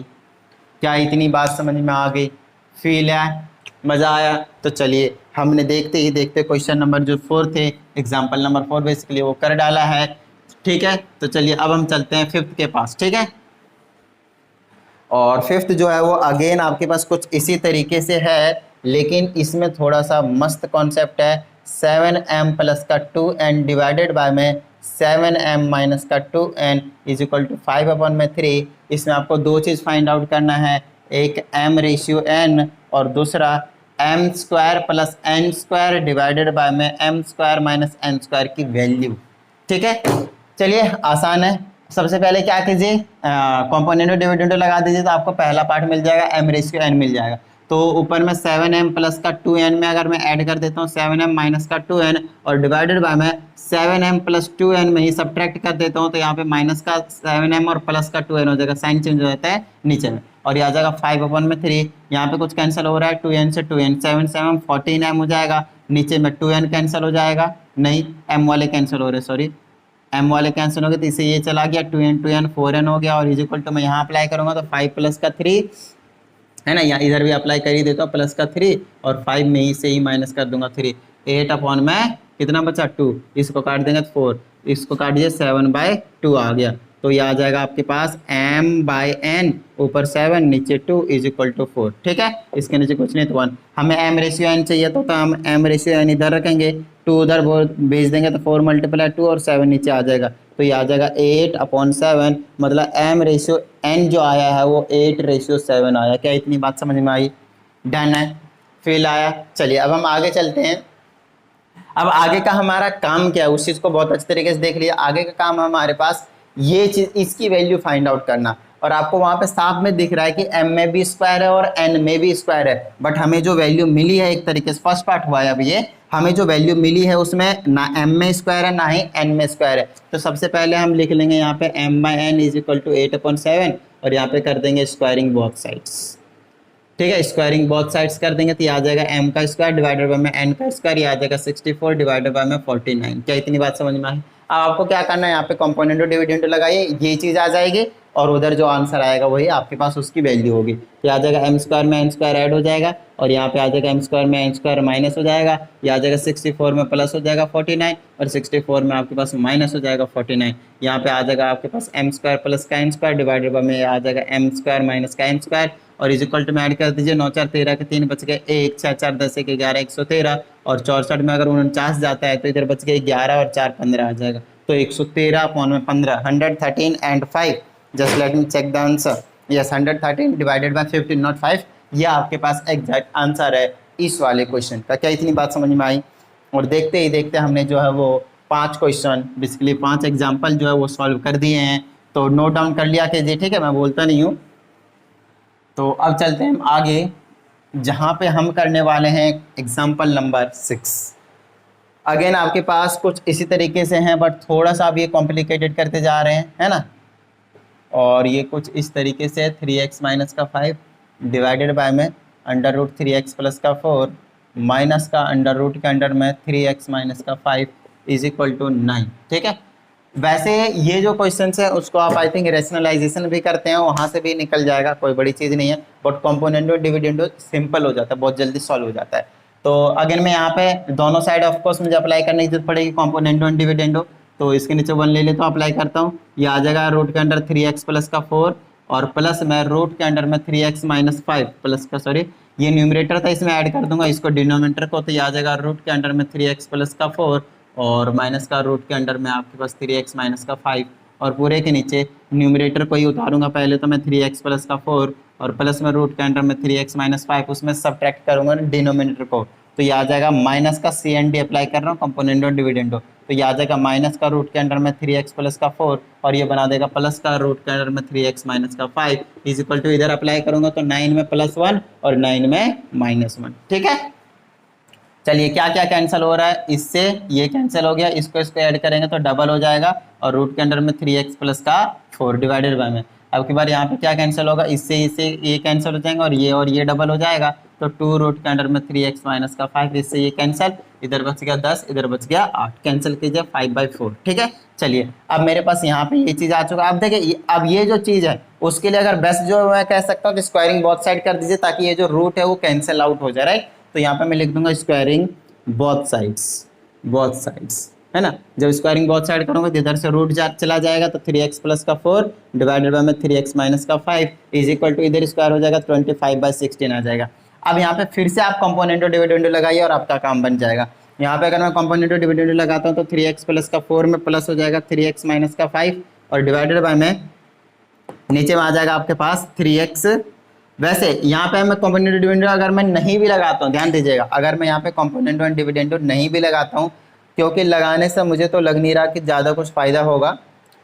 क्या इतनी बात समझ में आ गई? फील है? मज़ा आया? तो चलिए हमने देखते ही देखते क्वेश्चन नंबर जो 4 थे, एग्जाम्पल नंबर 4 बेसिकली वो कर डाला है, ठीक है। तो चलिए अब हम चलते हैं 5th के पास, ठीक है। और 5th जो है वो अगेन आपके पास कुछ इसी तरीके से है, लेकिन इसमें थोड़ा सा मस्त कॉन्सेप्ट है। 7m प्लस का 2n डिवाइडेड बाय में 7m माइनस का 2n इज इक्वल टू 5/3। इसमें आपको दो चीज़ फाइंड आउट करना है, एक m रेशियो n और दूसरा m square plus n square divided by में m square minus n square की वैल्यू। ठीक है, चलिए आसान है। सबसे पहले क्या कीजिए, कॉम्पोनेंट डिविडेंड लगा दीजिए, तो आपको पहला पार्ट मिल जाएगा, एम रेशियो एन मिल जाएगा। तो ऊपर में 7m प्लस का 2n में अगर मैं ऐड कर देता हूँ 7m माइनस का 2n और डिवाइडेड बाय में 7m प्लस 2n में ही सब्ट्रैक्ट कर देता हूँ, तो यहाँ पे माइनस का 7m और प्लस का 2n हो जाएगा, साइन चेंज हो जाता है नीचे में, और ये आ जाएगा 5/3। यहाँ पे कुछ कैंसिल हो रहा है, 2n से 2n 7 7 14m हो जाएगा, नीचे में 2n कैंसिल हो जाएगा, नहीं m वाले कैंसिल हो रहे, सॉरी m वाले कैंसिल हो गए, तो इसे ये चला गया, 2n 4n हो गया, और इज इक्वल टू मैं यहाँ अप्लाई करूँगा तो 5 प्लस का 3 है ना, या इधर भी अप्लाई कर ही देता हूँ, प्लस का 3 और 5 में ही से ही माइनस कर दूंगा 3, 8 में कितना बचा 2, इसको काट देंगे तो 4, इसको काट दिए 7/2 आ गया, तो ये आ जाएगा आपके पास m/n ऊपर 7 नीचे 2 इज इक्वल टू 4। ठीक है, इसके नीचे कुछ नहीं तो 1। हमें m रेशियो n चाहिए तो हम m रेशियो n इधर रखेंगे, 2 उधर भेज देंगे तो 4 × 2 और 7 नीचे आ जाएगा, तो ये आ जाएगा 8/7, मतलब m रेशियो n जो आया है वो 8/7 आया। क्या इतनी बात समझ में आई? डन है, फिल आया। चलिए अब हम आगे चलते हैं। अब आगे का हमारा काम क्या है उस चीज़ को बहुत अच्छे तरीके से देख लिया। आगे का काम हमारे पास ये चीज़, इसकी वैल्यू फाइंड आउट करना, और आपको वहाँ पे साफ में दिख रहा है कि m में भी स्क्वायर है और n में भी स्क्वायर है, बट हमें जो वैल्यू मिली है एक तरीके से फर्स्ट पार्ट हुआ है अब ये, हमें जो वैल्यू मिली है उसमें ना m में स्क्वायर है ना ही n में स्क्वायर है। तो सबसे पहले हम लिख लेंगे यहाँ पे m/n इज इक्वल टू 8/7 और यहाँ पे कर देंगे स्क्वायरिंग बोथ साइड्स। ठीक है, स्क्वायरिंग बोथ साइड्स कर देंगे तो ये आ जाएगा m का स्क्वायर डिवाइडेड बाय में n का स्क्वायर, ये आ जाएगा 64 डिवाइडेड बाय में 49। क्या इतनी बात समझ में आई? अब आपको क्या करना है, यहाँ पे कॉम्पोनेंट और डिविडेंड लगाइए, ये चीज़ आ जाएगी और उधर जो आंसर आएगा वही आपके पास उसकी वैल्यू होगी। तो आ जाएगा m स्क्वायर में n स्क्वायर ऐड हो जाएगा और यहाँ पे आ जाएगा m स्क्वायर में n स्क्वायर माइनस हो जाएगा, ये आ जाएगा 64 में प्लस हो जाएगा 49 और 64 में आपके पास माइनस हो जाएगा 49। यहाँ पे आ जाएगा आपके पास m स्क्वायर प्लस का n स्क्वायर डिवाइडेड बाय में आ जाएगा m स्क्वायर माइनस का n स्क्वायर और इज इक्वल टू में ऐड कर दीजिए, 9 4 13 के 3 बच गए 1 6 4 10 1 11 113 और 64 में अगर 49 जाता है तो इधर बच गए 11 और 4 15 आ जाएगा, तो 113/15 113 and 5। Just let me check the answer, yes 113 divided by 15 not 5, ये आपके पास एग्जैक्ट आंसर है इस वाले क्वेश्चन का। क्या इतनी बात समझ में आई? और देखते ही देखते हमने जो है वो 5 क्वेश्चन बेसिकली 5 एग्जाम्पल जो है वो सॉल्व कर दिए हैं, तो नोट डाउन कर लिया कीजिए, ठीक है, मैं बोलता नहीं हूँ। तो अब चलते हैं हम आगे, जहाँ पे हम करने वाले हैं एग्जाम्पल नंबर 6। अगेन आपके पास कुछ इसी तरीके से हैं बट थोड़ा सा अब ये कॉम्प्लिकेटेड करते जा रहे हैं, है ना। और ये कुछ इस तरीके से 3x माइनस का 5 डिवाइडेड बाय में √3x प्लस का 4 माइनस का अंडर रूट के अंडर में 3x माइनस का 5 इज इक्वल टू 9। ठीक है, वैसे ये जो क्वेश्चन है उसको आप आई थिंक रेशनलाइजेशन भी करते हैं, वहाँ से भी निकल जाएगा, कोई बड़ी चीज़ नहीं है, बट कॉम्पोनेंटो डिविडेंडो सिंपल हो जाता है, बहुत जल्दी सॉल्व हो जाता है। तो अगेन मैं यहाँ पे दोनों साइड ऑफ कोर्स मुझे अप्लाई करने की जरूरत पड़ेगी कॉम्पोनेंटो एंड डिविडेंडो, तो इसके नीचे 1 ले लेता हूँ, अप्लाई करता हूँ, ये आ जाएगा रूट के अंडर 3x प्लस का 4 और प्लस में रूट के अंडर में 3x माइनस 5 प्लस का, सॉरी ये न्यूमरेटर था इसमें ऐड कर दूंगा इसको डिनोमिनेटर को, तो ये आ जाएगा रूट के अंडर में 3x प्लस का 4 और माइनस का रूट के अंडर में आपके पास 3x माइनस का 5 और पूरे के नीचे न्यूमरेटर को ही उतारूंगा पहले, तो मैं 3x प्लस का 4 और प्लस में रूट के अंडर में 3x माइनस 5 उसमें सब्ट्रैक्ट करूंगा डिनोमिनेटर को, तो ये आ जाएगा माइनस का CND अप्लाई कर रहा हूँ कंपोनेंटो डिविडेंडो, तो ये आ जाएगा माइनस का रूट के अंडर में 3x प्लस का 4 और ये बना देगा प्लस का रूट के अंडर में 3x माइनस का 5 इज इक्वल टू इधर अप्लाई करूंगा तो 9 में +1 और 9 में -1। ठीक है, चलिए क्या क्या कैंसिल हो रहा है, इससे ये कैंसिल हो गया, इसको ऐड करेंगे तो डबल हो जाएगा और रूट के अंडर में 3x प्लस का 4 डिवाइडेड बाय में, अब की बार यहाँ पे क्या कैंसिल होगा, इससे ये कैंसिल हो जाएंगे और ये डबल हो जाएगा, तो 2 रूट के अंडर में 3x माइनस का 5, इससे ये कैंसिल, इधर बच गया 10 इधर बच गया 8, कैंसिल कीजिए 5/4। ठीक है, चलिए अब मेरे पास यहाँ पे ये चीज़ आ चुका है। अब देखिए अब ये जो चीज़ है उसके लिए अगर बेस्ट जो मैं कह सकता हूँ कि स्क्वायरिंग बोथ साइड कर दीजिए ताकि ये जो रूट है वो कैंसिल आउट हो जाए, राइट। तो यहाँ पे मैं लिख दूंगा स्क्वायरिंग बोथ साइड्स, है ना। जब स्क्वायरिंग बोथ साइड करूंगा तो इधर से रूट चला जाएगा तो 3x प्लस का 4 डिवाइडेड बाय में 3x माइनस का 5 इज इक्वल टू इधर स्क्वायर हो जाएगा 25/16 आ जाएगा। अब यहाँ पे फिर से आप कंपोनेंटो डिविडेंडो लगाइए और आपका काम बन जाएगा। यहाँ पे अगर मैं कंपोनेंटो डिविडेंडो लगाता हूँ तो 3x प्लस का 4 में प्लस हो जाएगा 3x माइनस का 5 और डिवाइडेड बाय में नीचे में आ जाएगा आपके पास 3x वैसे यहाँ पे मैं कॉम्पोनेंट डिविडेंड अगर मैं नहीं भी लगाता हूँ, ध्यान दीजिएगा, अगर मैं यहाँ पे कॉम्पोनेंट एंड डिविडेंड नहीं भी लगाता हूँ, क्योंकि लगाने से मुझे तो लग नहीं रहा कि ज़्यादा कुछ फायदा होगा,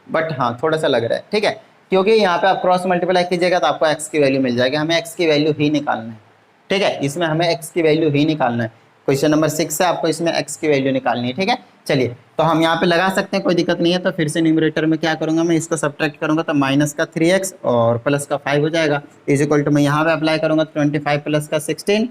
बट हाँ थोड़ा सा लग रहा है, ठीक है। क्योंकि यहाँ पे आप क्रॉस मल्टीप्लाई कीजिएगा तो आपको एक्स की वैल्यू मिल जाएगी, हमें एक्स की वैल्यू ही निकालना है, ठीक है, इसमें हमें एक्स की वैल्यू ही निकालना है। क्वेश्चन नंबर 6 से आपको इसमें एक्स की वैल्यू निकालनी है, ठीक है। चलिए तो हम यहाँ पे लगा सकते हैं, कोई दिक्कत नहीं है। तो फिर से न्यूमरेटर में क्या करूंगा, मैं इसको सब्ट्रैक्ट करूंगा तो माइनस का 3x और प्लस का 5 हो जाएगा, इज इक्वल टू मैं यहाँ पे अप्लाई करूंगा 25 प्लस का 16,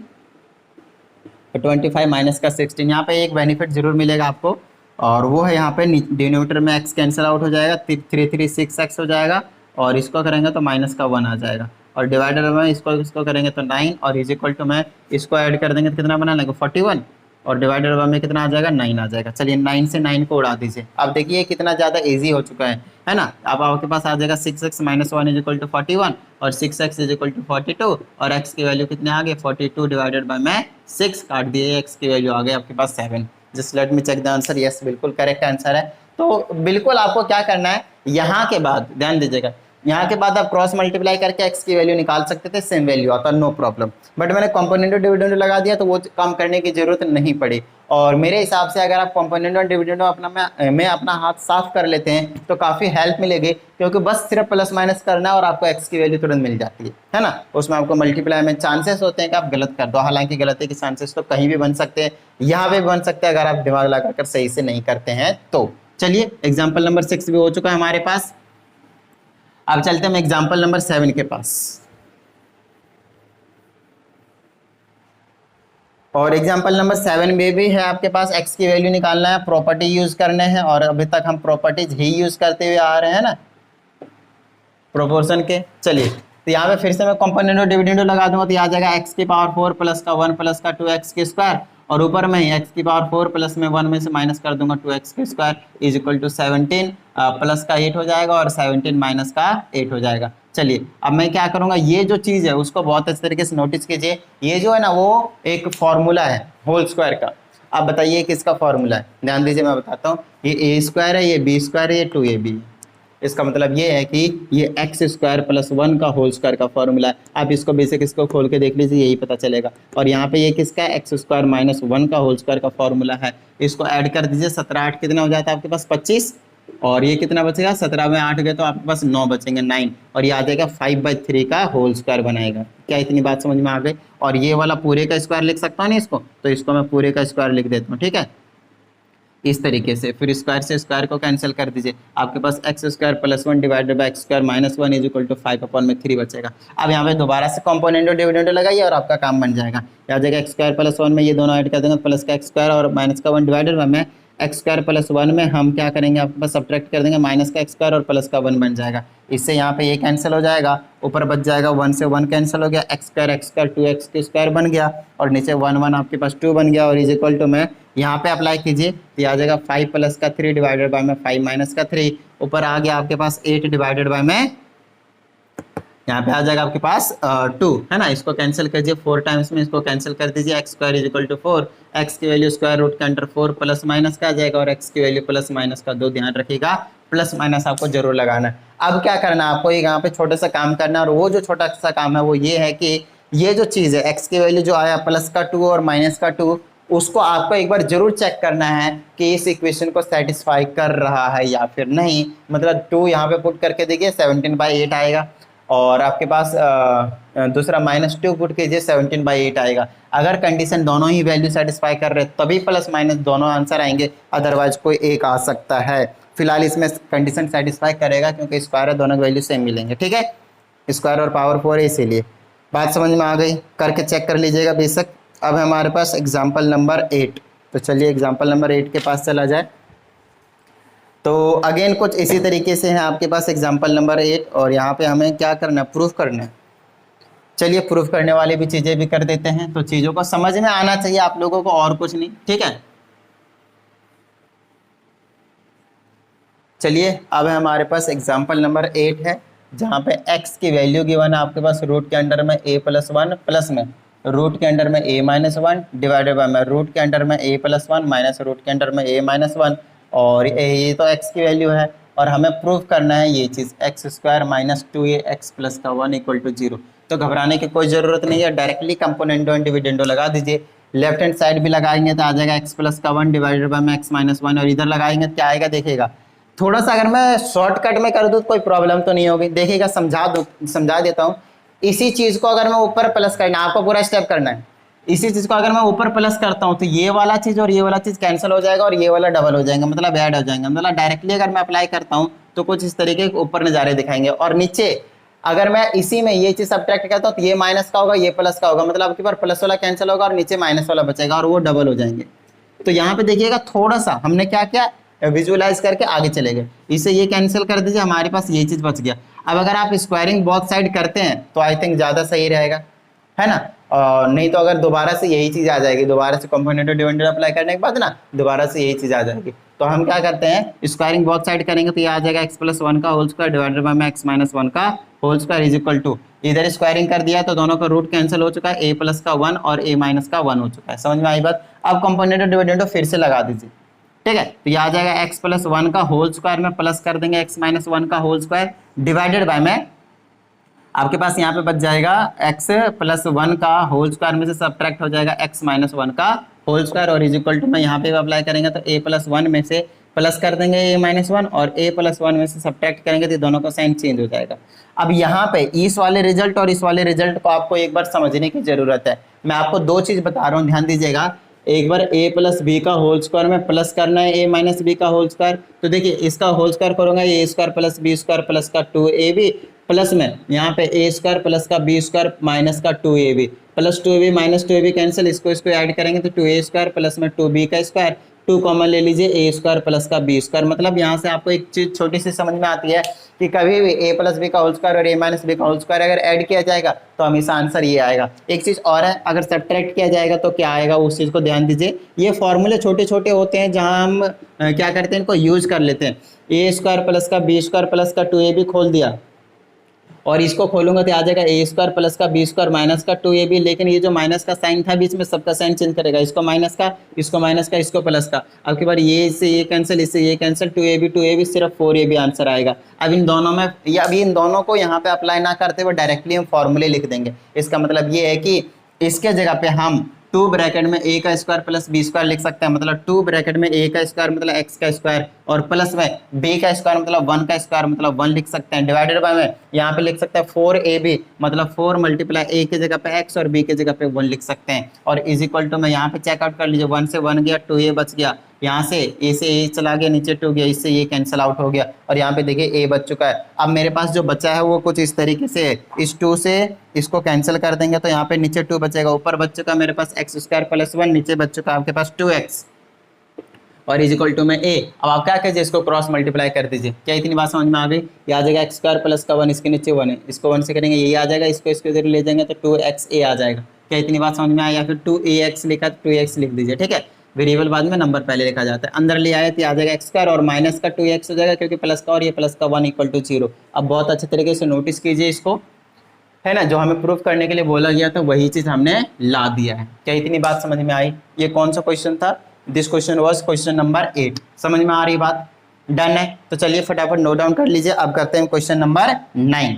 25 माइनस का 16। यहाँ पे एक बेनिफिट जरूर मिलेगा आपको, और वो है यहाँ पे डिनोमिनेटर में x कैंसिल आउट हो जाएगा, 336x हो जाएगा, और इसको करेंगे तो माइनस का 1 आ जाएगा, और डिवाइडर में इसको करेंगे तो 9, और इज इक्वल टू मैं इसको ऐड कर देंगे तो कितना बना लेगा 41, और डिवाइडर में कितना आ जाएगा 9 आ जाएगा। चलिए 9 से 9 को उड़ा दीजिए, अब देखिए कितना ज़्यादा ईजी हो चुका है ना। अब आपके पास आ जाएगा 6x minus 1 is equal to 41, और 6x इज इक्वल टू 42, और x की वैल्यू कितने आ गए 42 डिवाइडेड बाय मैं 6 काट दिए, x की वैल्यू आ गई आपके पास 7। Just let me check the answer, yes बिल्कुल करेक्ट आंसर है। तो बिल्कुल आपको क्या करना है, यहाँ के बाद ध्यान दीजिएगा, यहाँ के बाद आप क्रॉस मल्टीप्लाई करके x की वैल्यू निकाल सकते थे, सेम वैल्यू आता, नो प्रॉब्लम, बट मैंने कंपोनेंट और डिविडेंड लगा दिया तो वो काम करने की जरूरत नहीं पड़ी। और मेरे हिसाब से अगर आप कंपोनेंट और डिविडेंड में अपना हाथ साफ कर लेते हैं तो काफ़ी हेल्प मिलेगी, क्योंकि बस सिर्फ प्लस माइनस करना है और आपको x की वैल्यू तुरंत मिल जाती है ना। उसमें आपको मल्टीप्लाई में चांसेस होते हैं कि आप गलत कर दो, हालांकि गलती के चांसेस तो कहीं भी बन सकते हैं, यहाँ पे भी बन सकते हैं अगर आप दिमाग लगाकर सही से नहीं करते हैं तो। चलिए एग्जाम्पल नंबर 6 भी हो चुका है हमारे पास, अब चलते हैं एग्जाम्पल नंबर 7 के पास। और एग्जाम्पल नंबर 7 में भी है आपके पास x की वैल्यू निकालना है, प्रॉपर्टी यूज करने हैं, और अभी तक हम प्रॉपर्टीज ही यूज करते हुए आ रहे हैं ना प्रोपोर्शन के। चलिए तो यहाँ पे फिर से मैं कंपोनेंट और डिविडेंड लगा दूंगा तो आ जाएगा x की पावर 4 प्लस का 1 प्लस का 2x की स्क्वायर, और ऊपर में x की पावर 4 प्लस में 1 में से माइनस कर दूंगा 2x की square is equal to 17 plus का 8 हो जाएगा, और 17 माइनस का 8 हो जाएगा। चलिए अब मैं क्या करूंगा, ये जो चीज़ है उसको बहुत अच्छे तरीके से नोटिस कीजिए, ये जो है ना वो एक फॉर्मूला है होल स्क्वायर का। आप बताइए किसका फॉर्मूला है, ध्यान दीजिए मैं बताता हूँ, ये ए स्क्वायर है, ये बी स्क्वायर है, ये 2ab है। इसका मतलब ये है कि ये एक्स स्क्वायर प्लस 1 का होल स्क्वायर का फॉर्मूला है। आप इसको बेसिक इसको खोल के देख लीजिए, यही पता चलेगा। और यहाँ पे ये किसका है, एक्स स्क्वायर माइनस 1 का होल स्क्वायर का फॉर्मूला है। इसको ऐड कर दीजिए, 17 8 कितना हो जाता है आपके पास 25, और ये कितना बचेगा 17 में 8 गए तो आपके पास 9 बचेंगे 9, और ये आ जाएगा 5/3 का होल स्क्वायर बनाएगा। क्या इतनी बात समझ में आ गई। और ये वाला पूरे का स्क्वायर लिख सकता हूँ नहीं इसको, तो इसको मैं पूरे का स्क्वायर लिख देता हूँ, ठीक है इस तरीके से। फिर स्क्वायर से स्क्वायर को कैंसिल कर दीजिए, आपके पास x square plus 1 divided by x square minus 1 is equal to 5/3 बचेगा। अब यहाँ पे दोबारा से कंपोनेंट और डिविडेंड लगाइए और आपका काम बन जाएगा। आ जाएगा एक्स स्क्वायर प्लस 1 में ये दोनों ऐड कर देंगे, प्लस का एक्स स्क्वायर और माइनस का 1 डिवाइडेड बाई में एक्स स्क्वायर प्लस 1 में हम क्या करेंगे, आपके पास सब्ट्रैक्ट कर देंगे, माइनस का एक्स स्क्वायर और प्लस का 1 बन जाएगा। इससे यहाँ पे ये कैंसिल हो जाएगा, ऊपर बच जाएगा 1 से 1 कैंसिल हो गया, एक्स स्क्वायर 2x के स्क्वायर बन गया, और नीचे 1 1 आपके पास 2 बन गया, और इज इक्वल टू में यहाँ पे अप्लाई कीजिए तो आ जाएगा 5 प्लस का 3 डिवाइडेड बाय में 5 माइनस का 3, ऊपर आ गया आपके पास 8 डिवाइडेड बाय में यहाँ पे आ जाएगा आपके पास 2 है ना। इसको कैंसिल कीजिए 4 टाइम्स में, इसको कैंसिल कर दीजिए, x square is equal to 4, x की वैल्यू स्क्वायर रूट के अंडर 4 प्लस माइनस का आ जाएगा, और एक्स की वैल्यू प्लस माइनस का 2, ध्यान रखिएगा प्लस माइनस आपको जरूर लगाना है। अब क्या करना है आपको, यहाँ पे छोटा सा काम करना है, और वो जो छोटा सा काम है वो ये है कि ये जो चीज़ है एक्स की वैल्यू जो आया प्लस का 2 और माइनस का 2, उसको आपको एक बार जरूर चेक करना है कि इस इक्वेशन को सेटिस्फाई कर रहा है या फिर नहीं। मतलब 2 यहाँ पे पुट करके देखिए 17/8 आएगा, और आपके पास दूसरा -2 पुट कीजिए 17/8 आएगा। अगर कंडीशन दोनों ही वैल्यू सेटिस्फाई कर रहे तभी प्लस माइनस दोनों आंसर आएंगे, अदरवाइज कोई एक आ सकता है। फिलहाल इसमें कंडीशन सेटिस्फाई करेगा क्योंकि स्क्वायर है, दोनों वैल्यू सेम मिलेंगे, ठीक है स्क्वायर और पावर 4 है, इसीलिए बात समझ में आ गई, करके चेक कर लीजिएगा बेशक। अब हमारे पास एग्जाम्पल नंबर 8, तो चलिए एग्जाम्पल नंबर 8 के पास चला जाए। तो अगेन कुछ इसी तरीके से है आपके पास एग्जाम्पल नंबर 8, और यहाँ पे हमें क्या करना है, प्रूफ करना है। चलिए प्रूफ करने वाली भी चीज़ें भी कर देते हैं, तो चीज़ों को समझ में आना चाहिए आप लोगों को, और कुछ नहीं, ठीक है। चलिए अब हमारे पास एग्जाम्पल नंबर 8 है, जहाँ पे x की वैल्यू गिवन है आपके पास रूट के अंडर में a प्लस 1 प्लस में रूट के अंडर में a माइनस 1 डिवाइडेड बाय में रूट के अंडर में a प्लस 1 माइनस रूट के अंडर में a माइनस 1, और ये तो x की वैल्यू है, और हमें प्रूफ करना है ये चीज़ x square minus 2a x plus का 1 इक्वल टू 0। तो घबराने की कोई जरूरत नहीं है, डायरेक्टली कंपोनेंडो एंड डिविडेंडो लगा दीजिए। लेफ्ट हैंड साइड भी लगाएंगे तो आ जाएगा एक्स प्लस का 1 डिवाइडेड बाय में एक्स माइनस 1, और इधर लगाएंगे तो क्या आएगा देखिएगा। थोड़ा सा अगर मैं शॉर्टकट में कर दूं तो कोई प्रॉब्लम तो नहीं होगी, देखिएगा समझा देता हूँ। इसी चीज को अगर मैं ऊपर प्लस करना, आपको पूरा स्टेप करना है, इसी चीज को अगर मैं ऊपर प्लस करता हूं तो ये वाला चीज और ये वाला चीज कैंसिल हो जाएगा और ये वाला डबल हो जाएगा, मतलब ऐड हो जाएंगे। मतलब डायरेक्टली अगर मैं अप्लाई करता हूं तो कुछ इस तरीके के ऊपर नजारे दिखाएंगे, और नीचे अगर मैं इसी में ये चीज सब्ट्रैक्ट करता हूं तो ये माइनस का होगा, ये प्लस का होगा, मतलब आपके पास प्लस वाला कैंसिल होगा और नीचे माइनस वाला बचेगा और वो डबल हो जाएंगे। तो यहाँ पे देखिएगा थोड़ा सा हमने क्या किया, विजुअलाइज करके आगे चले गए। इसे ये कैंसिल कर दीजिए, हमारे पास ये चीज बच गया। अब अगर आप स्क्वायरिंग बोथ साइड करते हैं तो आई थिंक ज्यादा सही रहेगा, है ना। नहीं तो अगर दोबारा से यही चीज आ जाएगी, दोबारा से कंपोनेंट डिविडेंड अप्लाई करने के बाद ना दोबारा से यही चीज आ जाएगी। तो हम क्या करते हैं, स्क्वायरिंग बोथ साइड करेंगे तो ये आ जाएगा एक्स प्लस 1 का होल स्क्वायर डिवाइडेड बाय में एक्स माइनस 1 का whole square is equal to, इधर स्क्वायरिंग कर दिया तो दोनों का रूट कैंसिल हो चुका है, ए प्लस का 1 और ए माइनस का 1 हो चुका है। समझ में आई बात। अब कंपोनेंट डिविडेंड फिर से लगा दीजिए, ठीक है। तो ये आ जाएगा एक्स प्लस 1 का होल स्क्वायर में प्लस कर देंगे एक्स माइनस 1 का होल स्क्वायर डिवाइडेड बाय में आपके पास यहाँ पे बच जाएगा x प्लस 1 का होल स्क्वायर में से सब्ट्रैक्ट हो जाएगा x माइनस 1 का होल स्क्वायर और इज इक्वल टू में यहाँ पे अप्लाई करेंगे तो a प्लस 1 में से प्लस कर देंगे a माइनस 1 और a प्लस 1 में से सब्ट्रैक्ट करेंगे तो दोनों का साइन चेंज हो जाएगा। अब यहाँ पे इस वाले रिजल्ट और इस वाले रिजल्ट को आपको एक बार समझने की जरूरत है। मैं आपको दो चीज बता रहा हूँ, ध्यान दीजिएगा। एक बार a प्लस बी का होल स्क्वायर में प्लस करना है a माइनस बी का होल स्क्वायर, तो देखिए इसका होल स्क्वायर करूंगा a square plus b square plus का 2ab प्लस में यहाँ पे ए स्क्वायर प्लस का बी स्क्वायर माइनस का 2ab plus 2ab minus 2ab cancel, इसको ऐड करेंगे तो 2a स्क्वायर प्लस में 2b का स्क्वायर, 2 कॉमन ले लीजिए ए स्क्वायर प्लस का बी स्क्वायर। मतलब यहाँ से आपको एक चीज छोटी सी समझ में आती है कि कभी भी a प्लस बी का होल स्क्वायर और a माइनस बी का होल स्क्वायर अगर ऐड किया जाएगा तो हमेशा आंसर ये आएगा। एक चीज और है, अगर सब्ट्रैक्ट किया जाएगा तो क्या आएगा उस चीज को ध्यान दीजिए। ये फॉर्मूले छोटे छोटे होते हैं जहां हम क्या करते हैं, इनको यूज कर लेते हैं। ए स्क्वायर प्लस का बी स्क्वायर प्लस का 2ab खोल दिया और इसको खोलूंगा तो आ जाएगा ए स्क्वायर प्लस का बी स्क्वायर माइनस का 2ab, लेकिन ये जो माइनस का साइन था बीच में सबका साइन चेंज करेगा, इसको माइनस का, इसको प्लस का। अब की बार ये इससे ये कैंसिल, इससे ये कैंसिल, 2ab सिर्फ 4ab आंसर आएगा। अब इन दोनों में या अभी इन दोनों को यहाँ पे अप्लाई ना करते हुए डायरेक्टली हम फॉर्मूले लिख देंगे। इसका मतलब ये है कि इसके जगह पे हम 2 ब्रैकेट में a का स्क्वायर प्लस b स्क्वायर लिख सकते हैं, मतलब 2 ब्रैकेट में a का स्क्वायर मतलब x का स्क्वायर और प्लस में b का स्क्वायर मतलब 1 का स्क्वायर मतलब 1 लिख सकते हैं, डिवाइडेड बाय में यहाँ पे लिख सकते हैं 4ab मतलब 4 मल्टीप्लाई a की जगह पे x और b की जगह पे 1 लिख सकते हैं, और इज इक्वल टू में यहाँ पे चेकआउट कर लीजिए, 1 से 1 गया, 2a बच गया, यहाँ से a से a चला गया, नीचे 2 गया, इससे ये कैंसिल आउट हो गया और यहाँ पे देखिए a बच चुका है। अब मेरे पास जो बचा है वो कुछ इस तरीके से है, इस 2 से इसको कैंसिल कर देंगे तो यहाँ पे नीचे 2 बचेगा, ऊपर बच चुका मेरे पास एक्स स्क्वायर प्लस 1, नीचे बच चुका आपके पास 2x और इज इक्वल टू में a। अब आप क्या कीजिए, इसको क्रॉस मल्टीप्लाई कर दीजिए। क्या इतनी बात समझ में आ गई। ये आ जाएगा एक्स स्क्वायर प्लस का 1, इसके नीचे 1 है, इसको 1 से करेंगे ये आ जाएगा, इसको इधर ले जाएंगे तो 2xa आ जाएगा। क्या इतनी बात समझ में आया, या फिर 2ax लिखा तो 2x लिख दीजिए, ठीक है। वेरिएबल बाद में नंबर पहले लिखा जाता है, अंदर ले आए तो आ जाएगा एक्स स्क्वायर और माइनस का 2x हो जाएगा क्योंकि प्लस का और ये प्लस का 1 इक्वल टू 0। अब बहुत अच्छे तरीके से नोटिस कीजिए इसको, है ना, जो हमें प्रूफ करने के लिए बोला गया था वही चीज हमने ला दिया है। क्या इतनी बात समझ में आई। ये कौन सा क्वेश्चन था, this question was question number 8। समझ में आ रही बात, डन है। तो चलिए फटाफट नोट डाउन कर लीजिए। अब करते हैं क्वेश्चन नंबर 9,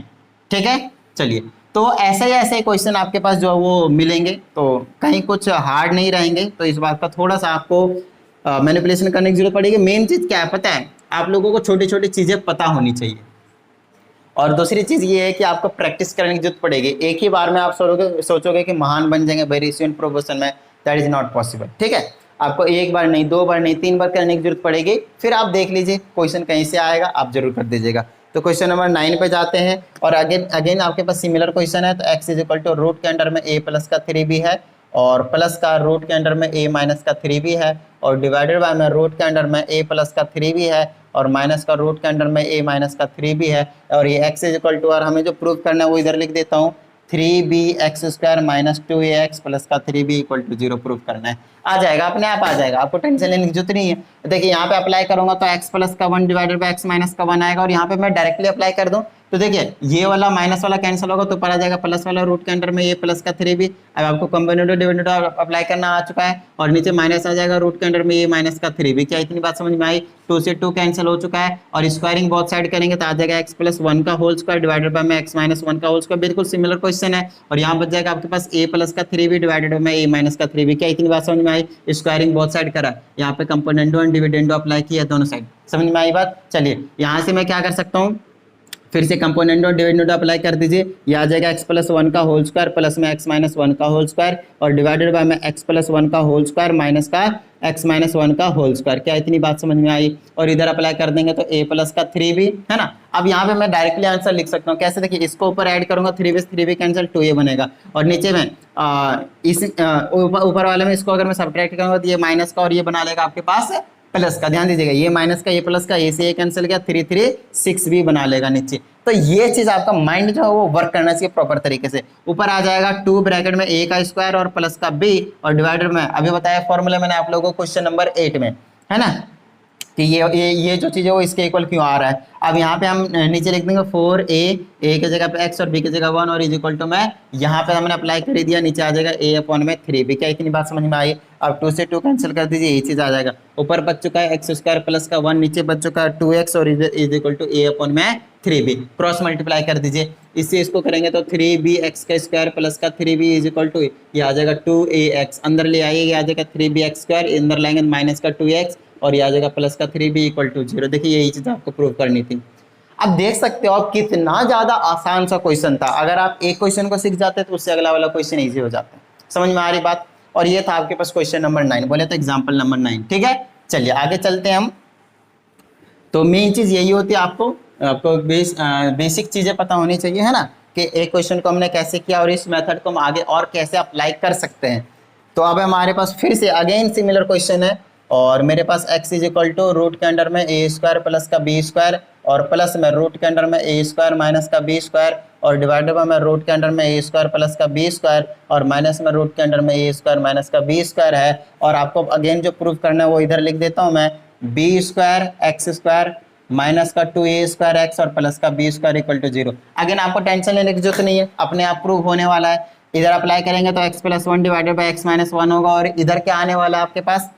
ठीक है। चलिए, तो ऐसे क्वेश्चन आपके पास जो है वो मिलेंगे, तो कहीं कुछ हार्ड नहीं रहेंगे, तो इस बात का थोड़ा सा आपको मैनिपुलेशन करने की जरूरत पड़ेगी। मेन चीज क्या है पता है, आप लोगों को छोटी छोटी चीजें पता होनी चाहिए, और दूसरी चीज ये है कि आपको प्रैक्टिस करने की जरूरत पड़ेगी। एक ही बार में आप सोचोगे कि महान बन जाएंगे वेरिएशन प्रोपोर्शन में, दैट इज नॉट पॉसिबल, ठीक है। आपको एक बार नहीं, 2 बार नहीं, 3 बार करने की जरूरत पड़ेगी, फिर आप देख लीजिए क्वेश्चन कहीं से आएगा, आप जरूर कर दीजिएगा। तो क्वेश्चन नंबर 9 पे जाते हैं, और अगेन आपके पास सिमिलर क्वेश्चन है। तो x is equal to root के अंडर में a प्लस का 3b है, और प्लस का रूट के अंडर में a माइनस का 3b है, और डिवाइडेड बाय में रूट के अंडर में a प्लस का 3b है, और माइनस का रूट के अंडर में a माइनस का 3b है, और ये x इज इक्वल टू, और हमें जो प्रूफ करना है वो इधर लिख देता हूँ, 3bx square minus 2ax plus का 3b इक्वल टू 0 प्रूफ करना है। आ जाएगा, अपने आप आ जाएगा, आपको टेंशन लेने की जरूरत नहीं है। देखिए यहाँ पे अप्लाई करूंगा तो x प्लस का 1 डिवाइडेड बाय x माइनस का 1 आएगा, और यहाँ पे मैं डायरेक्टली अप्लाई कर दूं तो देखिए ये वाला माइनस वाला कैंसिल होगा तो ऊपर आ जाएगा प्लस वाला, रूट के अंडर में ये प्लस का 3b। अब आपको कंपोनेंट डिविडेंड अप्लाई करना आ चुका है और नीचे माइनस आ जाएगा रूट के अंडर में ये माइनस का 3b। क्या इतनी बात समझ में आई? 2 से 2 कैंसिल हो चुका है और स्क्वायरिंग बोथ साइड करेंगे तो आ जाएगा x प्लस 1 का होल स्क्वायर डिवाइडेड बाय में x माइनस 1 का होल स्क्वायर। बिल्कुल सिमिलर क्वेश्चन है और यहाँ बच जाएगा आपके पास a प्लस का 3b divided by a minus का 3b। क्या इतनी बात समझ में आई? स्क्वायरिंग बोथ साइड करा, यहाँ पे कंपोनेंटो एंड डिविडेंडो अप्लाई किया दोनों साइड। समझ में आई बात? चलिए यहाँ से मैं क्या कर सकता हूँ, फिर से कंपोनेंट और डिविडेंड अप्लाई कर दीजिए। ये आ जाएगा x प्लस 1 का होल स्क्वायर प्लस में x माइनस 1 का होल स्क्वायर और डिवाइडेड बाय में x प्लस 1 का होल स्क्वायर माइनस का x माइनस 1 का होल स्क्वायर। क्या इतनी बात समझ में आई? और इधर अप्लाई कर देंगे तो a प्लस का 3b है ना। अब यहाँ पे मैं डायरेक्टली आंसर लिख सकता हूँ कैसे, देखिए इसको ऊपर ऐड करूंगा 3b से 3b कैंसिल 2a बनेगा और नीचे में ऊपर वाले में इसको अगर मैं सब्ट्रैक्ट करूंगा तो ये माइनस का और ये बना लेगा आपके पास प्लस का। ध्यान दीजिएगा ये माइनस का ये प्लस का, ए से ये कैंसिल किया 3 3 6 भी बना लेगा नीचे। तो ये चीज आपका माइंड जो है वो वर्क करना चाहिए प्रॉपर तरीके से। ऊपर आ जाएगा 2 ब्रैकेट में a का स्क्वायर और प्लस का b और डिवाइडेड में अभी बताया फॉर्मूला मैंने आप लोगों को क्वेश्चन नंबर 8 में, है ना, कि ये जो चीज़ है वो इसके इक्वल क्यों आ रहा है। अब यहाँ पे हम नीचे लिख देंगे 4a की जगह पे x और b की जगह 1 और इज इक्वल टू में यहाँ पे हमने अप्लाई कर दिया, नीचे आ जाएगा a अपॉन में 3b। क्या इतनी बात समझ में आई? अब 2 से 2 कैंसिल कर दीजिए, ये चीज़ आ जाएगा। ऊपर बच चुका है एक्स स्क्वायर प्लस का 1, नीचे बच चुका है 2x और is equal to a upon में 3b। क्रॉस मल्टीप्लाई कर दीजिए, इससे इसको करेंगे तो 3bx का स्क्वायर प्लस का 3b इज इक्वल टू ये आ जाएगा 2ax। अंदर ले आइए, ये आ जाएगा 3bx स्क्वायर, अंदर लाएंगे माइनस का 2x और ये आ जाएगा प्लस का 3b इक्वल टू 0। देखिए यही चीज़ आपको प्रूव करनी थी। अब देख सकते हो आप कितना ज़्यादा आसान सा क्वेश्चन था। अगर आप एक क्वेश्चन को सीख जाते तो उससे अगला वाला क्वेश्चन ईजी हो जाता है। समझ में आ रही बात? और ये था आपके पास क्वेश्चन नंबर 9, बोले तो एग्जाम्पल नंबर 9। ठीक है, चलिए आगे चलते हैं हम। तो मेन चीज़ यही होती है, आपको बेसिक चीज़ें पता होनी चाहिए, है ना, कि एक क्वेश्चन को हमने कैसे किया और इस मेथड को हम आगे और कैसे अप्लाई कर सकते हैं। तो अब हमारे पास फिर से अगेन सिमिलर क्वेश्चन है और मेरे पास x is equal to root के अंडर में a स्क्वायर प्लस का b स्क्वायर और प्लस में रूट के अंडर में a स्क्वायर माइनस का b स्क्वायर और डिवाइडेड बाय में रूट के अंडर में a स्क्वायर प्लस का b स्क्वायर और माइनस में रूट के अंडर में a स्क्वायर माइनस का b स्क्वायर है। और आपको अगेन जो प्रूफ करना है वो इधर लिख देता हूँ मैं, b square x square minus का 2a स्क्वायर एक्स और प्लस का b square equal to 0। Again आपको टेंशन लेने की जरूरत नहीं है, अपने आप प्रूव होने वाला है। इधर अप्लाई करेंगे तो x plus 1 divided by x minus 1 होगा और इधर क्या आने वाला है आपके पास,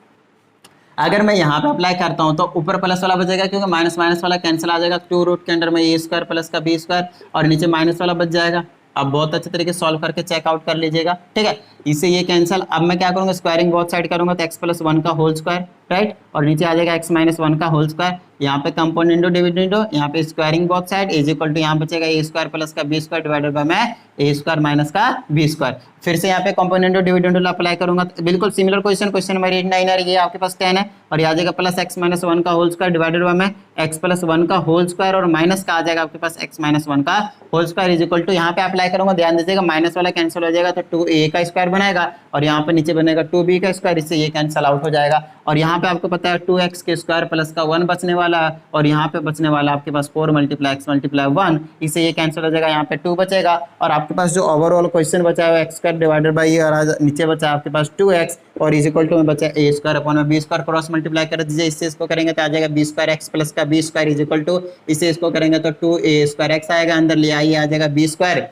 अगर मैं यहाँ पे अप्लाई करता हूँ तो ऊपर प्लस वाला बचेगा क्योंकि माइनस माइनस वाला कैंसिल आ जाएगा, 2 रूट के अंडर में a स्क्वायर प्लस का b स्क्वायर और नीचे माइनस वाला बच जाएगा। अब बहुत अच्छे तरीके से सॉल्व करके चेकआउट कर लीजिएगा, ठीक है। इससे ये कैंसिल, अब मैं क्या करूँगा, स्क्वायरिंग बोथ साइड करूँगा तो x प्लस 1 का होल स्क्वायर, राइट, और नीचे आ जाएगा x माइनस 1 का होल स्क्वायर। यहाँ पे कंपोनेंटो डिविडेंडो, यहाँ पे squaring both side is equal to यहाँ बचेगा a स्क्वायर प्लस का b स्क्वायर डिवाइडेड बाय में a स्क्वायर माइनस का b स्क्वायर। फिर से यहाँ पे कंपोनेंटो डिविडेंडो अप्लाई करूंगा तो बिल्कुल सिमिलर क्वेश्चन नंबर 8 9 है, ये आपके पास 10 है और ये आ जाएगा प्लस x माइनस 1 का होल स्क्वायर डिवाइडेड बाय में x प्लस 1 का होल स्क्वायर और माइनस का आ जाएगा आपके पास x माइनस 1 का whole square is equal to यहाँ पे अप्लाई करूंगा, ध्यान दीजिएगा माइनस वाला कैंसिल हो जाएगा तो 2a का स्क्वायर बनेगा और यहाँ पे नीचे बनेगा 2b का स्क्वायर, इससे ये कैंसिल आउट हो जाएगा। और यहाँ पे आपको पता है 2x के स्क्वायर प्लस का 1 बचने वाला है और यहाँ पे बचने वाला आपके पास 4 मल्टीप्लाई x मल्टीप्लाई 1, इससे ये कैंसिल हो जाएगा, यहाँ पे 2 बचेगा और आपके पास जो ओवरऑल क्वेश्चन बचा है x स्क्वायर डिवाइडेड बाई ये और नीचे बचा आपके पास 2x और इज इक्वल टू में बचा a स्क्वायर अपॉन में b स्क्वायर, क्रॉस मल्टीप्लाई कर दीजिए, इससे इसको करेंगे तो आ जाएगा b स्क्वायर x प्लस का b square is equal to, इससे इसको करेंगे तो 2a स्क्वायर x आएगा, अंदर ले आइए आ जाएगा b स्क्वायर,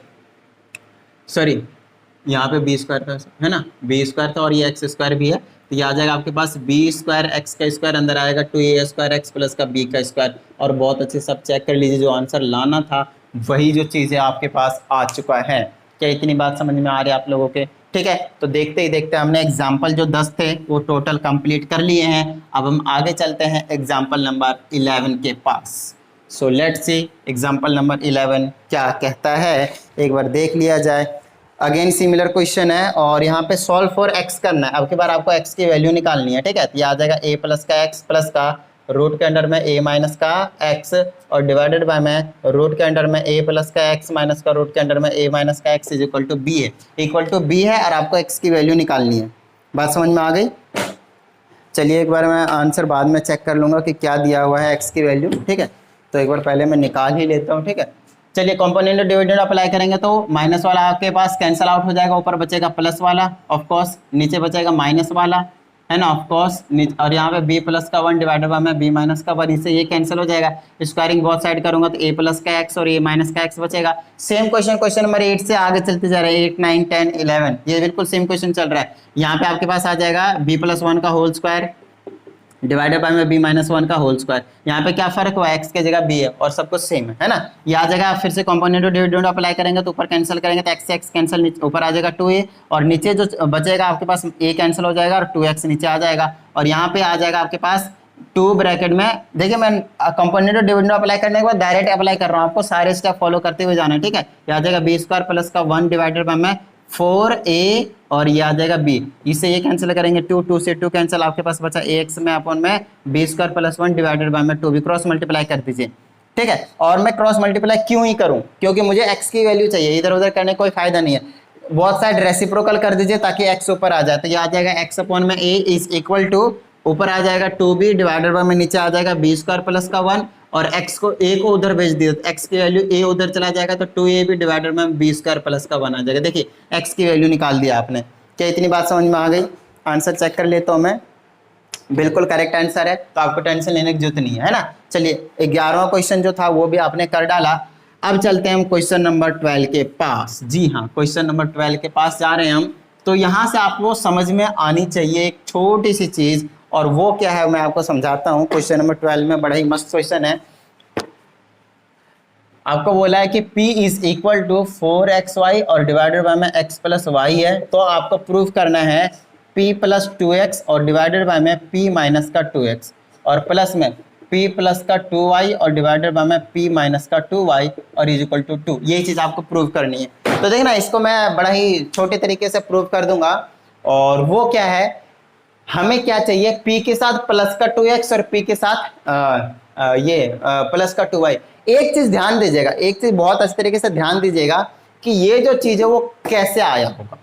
सॉरी यहाँ पे b स्क्वायर था, है ना, b स्क्वायर था और ये x स्क्वायर भी है तो ये आ जाएगा आपके पास b स्क्वायर x का स्क्वायर, अंदर आएगा 2a स्क्वायर x प्लस का b का स्क्वायर। और बहुत अच्छे सब चेक कर लीजिए, जो आंसर लाना था वही जो चीज़ें आपके पास आ चुका है। क्या इतनी बात समझ में आ रही है आप लोगों के? ठीक है, तो देखते ही देखते हमने एग्जाम्पल जो 10 थे वो टोटल कंप्लीट कर लिए हैं। अब हम आगे चलते हैं एग्जाम्पल नंबर 11 के पास। So let's see example number 11 क्या कहता है, एक बार देख लिया जाए। अगेन सिमिलर क्वेश्चन है और यहाँ पे सॉल्व फॉर x करना है। अब की बार आपको x की वैल्यू निकालनी है, ठीक है। तो ये आ जाएगा a प्लस का x प्लस का रूट के अंडर में a माइनस का x और डिवाइडेड बाय में रूट के अंडर में a प्लस का x माइनस का रूट के अंडर में a माइनस का x is equal to b है, इक्वल टू b है और आपको x की वैल्यू निकालनी है। बात समझ में आ गई? चलिए एक बार मैं आंसर बाद में चेक कर लूँगा कि क्या दिया हुआ है x की वैल्यू, ठीक है। तो एक बार पहले मैं निकाल ही लेता हूँ, ठीक है। चलिए कंपोनेंट डिविडेंड अप्लाई करेंगे तो माइनस वाला आपके पास कैंसिल आउट हो जाएगा, ऊपर बचेगा प्लस वाला ऑफ कोर्स, नीचे बचेगा माइनस वाला है ना, ऑफ कोर्स। और यहाँ पे बी प्लस का 1 डिवाइडेड बाय में बी माइनस का 1, इससे ये कैंसिल हो जाएगा। स्क्वायरिंग बोथ साइड करूंगा तो ए प्लस का एक्स और ए माइनस का एक्स बचेगा। सेम क्वेश्चन क्वेश्चन नंबर 8 से आगे चलते जा रहे हैं, 8 9 10 11, ये बिल्कुल सेम क्वेश्चन चल रहा है। यहाँ पे आपके पास आ जाएगा बी प्लस 1 का होल स्क्वायर डिवाइडेड बाय में बी माइनस 1 का होल स्क्वायर। यहाँ पे क्या फर्क हुआ, एक्स की जगह बी है और सब कुछ सेम है ना। ये आ जाएगा, फिर से कंपोनेंट डिविडेंड अप्लाई करेंगे तो ऊपर कैंसिल करेंगे तो एक्स से एक्स कैंसिल, ऊपर आ जाएगा 2a और नीचे जो बचेगा आपके पास a कैंसिल हो जाएगा और 2x नीचे आ जाएगा। और यहाँ पे आ जाएगा आपके पास 2 ब्रैकेट में, देखिए मैं कंपोनेंट डिविडेंड अप्लाई करने के बाद डायरेक्ट अप्लाई कर रहा हूँ, आपको सारे स्टेप फॉलो करते हुए जाना है, ठीक है। ये आ जाएगा बी स्क्वायर प्लस का 1 डिवाइडेड बाय में 4a और ये आ जाएगा b, इसे ये कैंसिल करेंगे 2 2 से 2 कैंसिल, आपके पास बचा ax में अपॉन में b square plus 1 divided by में 2b, क्रॉस मल्टीप्लाई कर दीजिए, ठीक है। और मैं क्रॉस मल्टीप्लाई क्यों ही करूं, क्योंकि मुझे x की वैल्यू चाहिए, इधर उधर करने कोई फायदा नहीं है। बहुत साइड रेसिप्रोकल कर दीजिए ताकि x ऊपर आ जाए, तो ये आ जाएगा x अपॉन में a इज इक्वल टू, ऊपर आ जाएगा 2b डिवाइडेड बाय में नीचे आ जाएगा बी स्क्वायर प्लस का 1 और x को a को उधर भेज दिया तो x की वैल्यू a उधर चला जाएगा तो 2ab डिवाइडेड में बी स्क्वायर प्लस का 1 आ जाएगा। देखिए x की वैल्यू निकाल दिया आपने। क्या इतनी बात समझ में आ गई? आंसर चेक कर लेता हूं मैं, बिल्कुल करेक्ट आंसर है, तो आपको टेंशन लेने की जरूरत नहीं है ना। चलिए 11वां क्वेश्चन जो था वो भी आपने कर डाला। अब चलते हैं हम क्वेश्चन नंबर 12 के पास। जी हाँ, क्वेश्चन नंबर 12 के पास जा रहे हैं हम। तो यहाँ से आपको समझ में आनी चाहिए एक छोटी सी चीज, और वो क्या है मैं आपको समझाता हूँ। क्वेश्चन नंबर 12 में बड़ा ही मस्त क्वेश्चन है। आपको बोला है कि p is equal to 4xy और डिवाइडेड बाय में x प्लस वाई है, तो आपको प्रूव करना है p प्लस 2x और डिवाइडेड बाय में p माइनस का 2x और प्लस में p प्लस का 2y और डिवाइडेड बाय में p माइनस का 2y और इज इक्वल टू 2। ये चीज़ आपको प्रूव करनी है। तो देखना, इसको मैं बड़ा ही छोटे तरीके से प्रूव कर दूंगा। और वो क्या है, हमें क्या चाहिए, p के साथ प्लस का 2x और p के साथ प्लस का 2y। एक चीज ध्यान दीजिएगा, एक चीज बहुत अच्छे तरीके से ध्यान दीजिएगा कि ये जो चीज है वो कैसे आया होगा।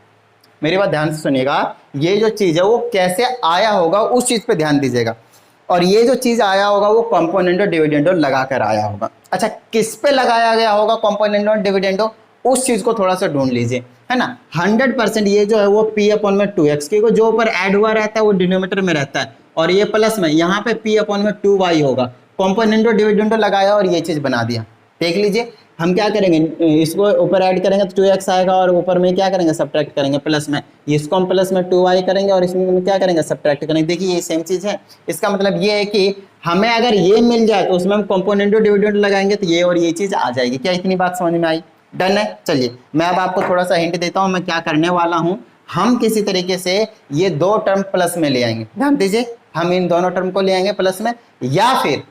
मेरी बात ध्यान से सुनिएगा, ये जो चीज है वो कैसे आया होगा उस चीज पे ध्यान दीजिएगा। और ये जो चीज आया होगा वो कंपोनेंट और डिविडेंडो लगा कर आया होगा। अच्छा, किस पे लगाया गया होगा कंपोनेंट और डिविडेंडो, उस चीज को थोड़ा सा ढूंढ लीजिए, है ना। 100% ये जो है वो p अपॉन में 2x, क्योंकि जो ऊपर ऐड हुआ रहता है वो डिनोमिनेटर में रहता है, और ये प्लस में यहाँ पे p अपॉन में 2y होगा। कंपोनेंटो डिविडेंडो लगाया और ये चीज बना दिया। देख लीजिए, हम क्या करेंगे, इसको ऊपर ऐड करेंगे तो 2x आएगा और ऊपर में क्या करेंगे, सब्ट्रैक्ट करेंगे प्लस में, इसको हम प्लस में 2y करेंगे और इसमें क्या करेंगे, सब्ट्रैक्ट करेंगे। देखिए ये सेम चीज है। इसका मतलब ये है कि हमें अगर ये मिल जाए तो उसमें हम कंपोनेंटो डिविडेंडो लगाएंगे तो ये और ये चीज आ जाएगी। क्या इतनी बात समझ में आई? डन है। चलिए मैं अब आपको थोड़ा सा हिंट देता हूं, मैं क्या करने वाला हूं। हम किसी तरीके से ये दो टर्म प्लस में ले आएंगे, ध्यान दीजिए, हम इन दोनों टर्म को ले आएंगे प्लस में, या फिर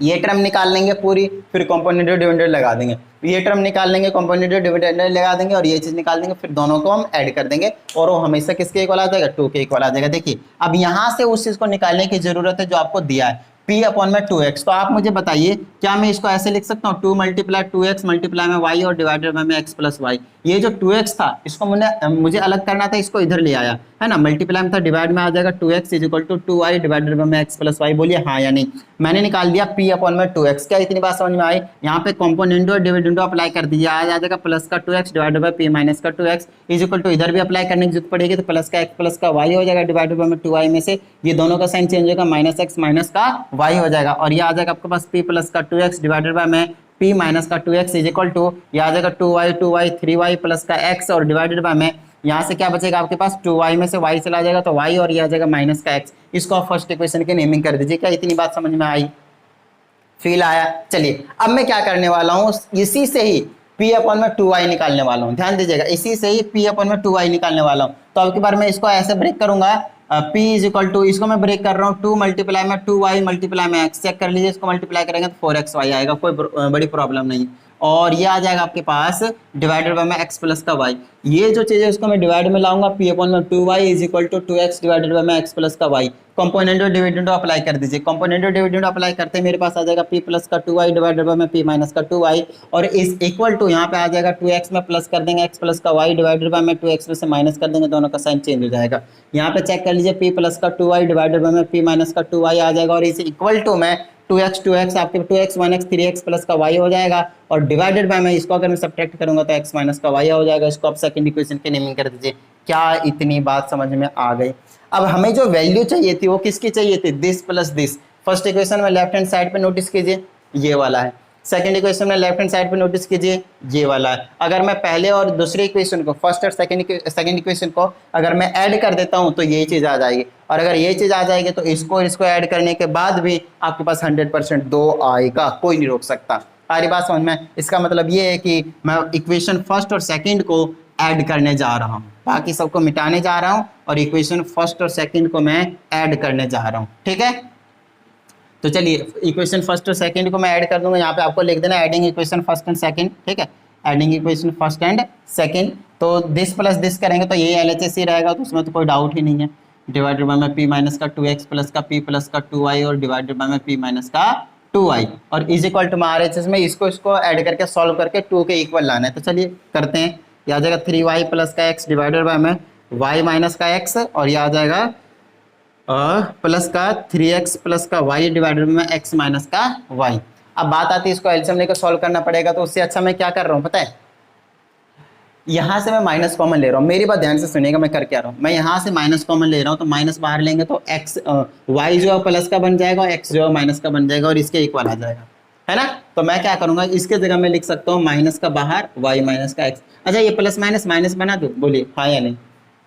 ये टर्म निकाल लेंगे पूरी, फिर कंपोनेंट डिविडेंड लगा देंगे, ये टर्म निकाल लेंगे, कंपोनेंट डिविडेंड लगा देंगे और ये चीज निकाल देंगे, फिर दोनों को हम ऐड कर देंगे और वो हमेशा किसके इक्वल आ जाएगा, 2 के इक्वल आ जाएगा। देखिए अब यहां से उस चीज को निकालने की जरूरत है जो आपको दिया है, p अपॉन में 2x। तो आप मुझे बताइए, क्या मैं इसको ऐसे लिख सकता हूँ 2 मल्टीप्लाई 2x मल्टीप्लाई में y और डिवाइडेड बाय में x प्लस वाई। ये जो 2x था इसको मुझे अलग करना था, इसको इधर ले आया, है ना। मल्टीप्लाई में था, डिवाइड में आ जाएगा 2x is equal to 2y divided by में x प्लस वाई। बोलिए हाँ या नहीं। मैंने निकाल दिया p अपॉन में 2x। क्या इतनी बात समझ में आई? यहाँ पे कंपोनेंटो और डिविडेंडो अप्लाई कर दीजिए, आ जाएगा प्लस का 2x divided bye p minus का 2x इज इक्वल टू, इधर भी अप्लाई करने की जरूरत पड़ेगी तो प्लस का x प्लस का y हो जाएगा डिवाइडेड बाय में 2y में से ये दोनों का साइन चेंज होगा, माइनस x माइनस का y हो जाएगा और ये आ जाएगा आपके पास p प्लस का 2x डिवाइडेड बाय में p माइनस का 2x इज इक्वल टू, ये आ जाएगा 2y 3y प्लस का x और डिवाइडेड बाय में यहाँ से क्या बचेगा आपके पास, 2y में से y चला जाएगा तो y और ये आ जाएगा माइनस का x। इसको आप फर्स्ट इक्वेशन की नेमिंग कर दीजिए। क्या इतनी बात समझ में आई? फील आया? चलिए अब मैं क्या करने वाला हूँ, इसी से ही p अपॉन में 2y निकालने वाला हूँ। ध्यान दीजिएगा, इसी से ही p अपॉन में 2y निकालने वाला हूँ। तो अब की बार मैं इसको ऐसे ब्रेक करूंगा, p इज इक्वल टू, इसको मैं ब्रेक कर रहा हूँ 2 मल्टीप्लाई में 2y मल्टीप्लाई में x। चेक कर लीजिए, इसको मल्टीप्लाई करेंगे तो 4xy आएगा, कोई बड़ी प्रॉब्लम नहीं। और ये आ जाएगा आपके पास डिवाइडेड बाय में x प्लस का y। ये जो चीज है उसको मैं डिवाइड में लाऊंगा, p अपॉन में 2y is equal to 2x divided by में x प्लस का y। कंपोनेंट और डिविडेंड अप्लाई कर दीजिए, कंपोनेंट और डिविडेंड अप्लाई करते मेरे पास आ जाएगा p प्लस का 2y डिवाइडेड बाय में p माइनस का 2y और इज इक्वल टू, यहाँ पे आ जाएगा 2x में प्लस कर देंगे x प्लस का y डिवाइडेड बाय में 2x में से माइनस कर देंगे, दोनों का साइन चेंज हो जाएगा। यहाँ पे चेक कर लीजिए, p प्लस का 2y डिवाइडेड बाय में p माइनस का 2y आ जाएगा और इज इक्वल टू में 2x आपके 2x 1x 3x प्लस का y हो जाएगा और डिवाइडेड बाय में इसको अगर मैं सब्ट्रैक्ट करूंगा तो x माइनस का y हो जाएगा। इसको आप सेकंड इक्वेशन की नेमिंग कर दीजिए। क्या इतनी बात समझ में आ गई? अब हमें जो वैल्यू चाहिए थी वो किसकी चाहिए थी? This plus this. First equation में लेफ्ट हैंड साइड पे नोटिस कीजिए ये वाला है, सेकंड इक्वेशन में लेफ्ट हैंड साइड पे नोटिस कीजिए ये वाला है। अगर मैं पहले और दूसरे इक्वेशन को, फर्स्ट और सेकंड इक्वेशन को अगर मैं ऐड कर देता हूं तो ये चीज आ जाएगी, और अगर ये चीज आ जाएगी तो इसको ऐड करने के बाद भी आपके पास 100% 2 आएगा, कोई नहीं रोक सकता। सारी बात समझ में? इसका मतलब ये है कि मैं इक्वेशन फर्स्ट और सेकंड को ऐड करने जा रहा हूं, बाकी सबको मिटाने जा रहा हूं और इक्वेशन फर्स्ट और सेकंड को मैं ऐड करने जा रहा हूं। ठीक है, तो चलिए इक्वेशन फर्स्ट और सेकंड को मैं ऐड कर दूंगा। यहाँ पे आपको लिख देना adding equation first and second. ठीक है, adding equation first and second. तो दिस प्लस दिस करेंगे तो ये एलएचएस ही रहेगा, तो उसमें तो कोई डाउट ही नहीं है। डिवाइडेड बाय में पी माइनस का 2x प्लस का p प्लस का 2y और डिवाइडेड बाय में p माइनस का 2y और इज इक्वल टू आरएचएस में इसको ऐड करके सॉल्व करके 2 के इक्वल लाना है। तो चलिए करते हैं। ये आ जाएगा 3y प्लस का x डिवाइडेड बाय में y माइनस का x और ये आ जाएगा प्लस का 3x प्लस का y डिवाइडेड में x माइनस का y। अब बात आती है इसको एलसीएम लेकर सॉल्व करना पड़ेगा, तो उससे अच्छा मैं क्या कर रहा हूँ पता है, यहाँ से मैं माइनस कॉमन ले रहा हूँ। मेरी बात ध्यान से सुनिएगा, मैं कर क्या रहा हूँ, मैं यहाँ से माइनस कॉमन ले रहा हूँ, तो माइनस बाहर लेंगे तो y जो है प्लस का बन जाएगा और x जो है माइनस का बन जाएगा और इसके इक्वल आ जाएगा, है ना। तो मैं क्या करूंगा, इसके जगह में लिख सकता हूँ माइनस का बाहर y माइनस का x। अच्छा ये प्लस माइनस माइनस बना दो, बोलिए हाँ या नहीं,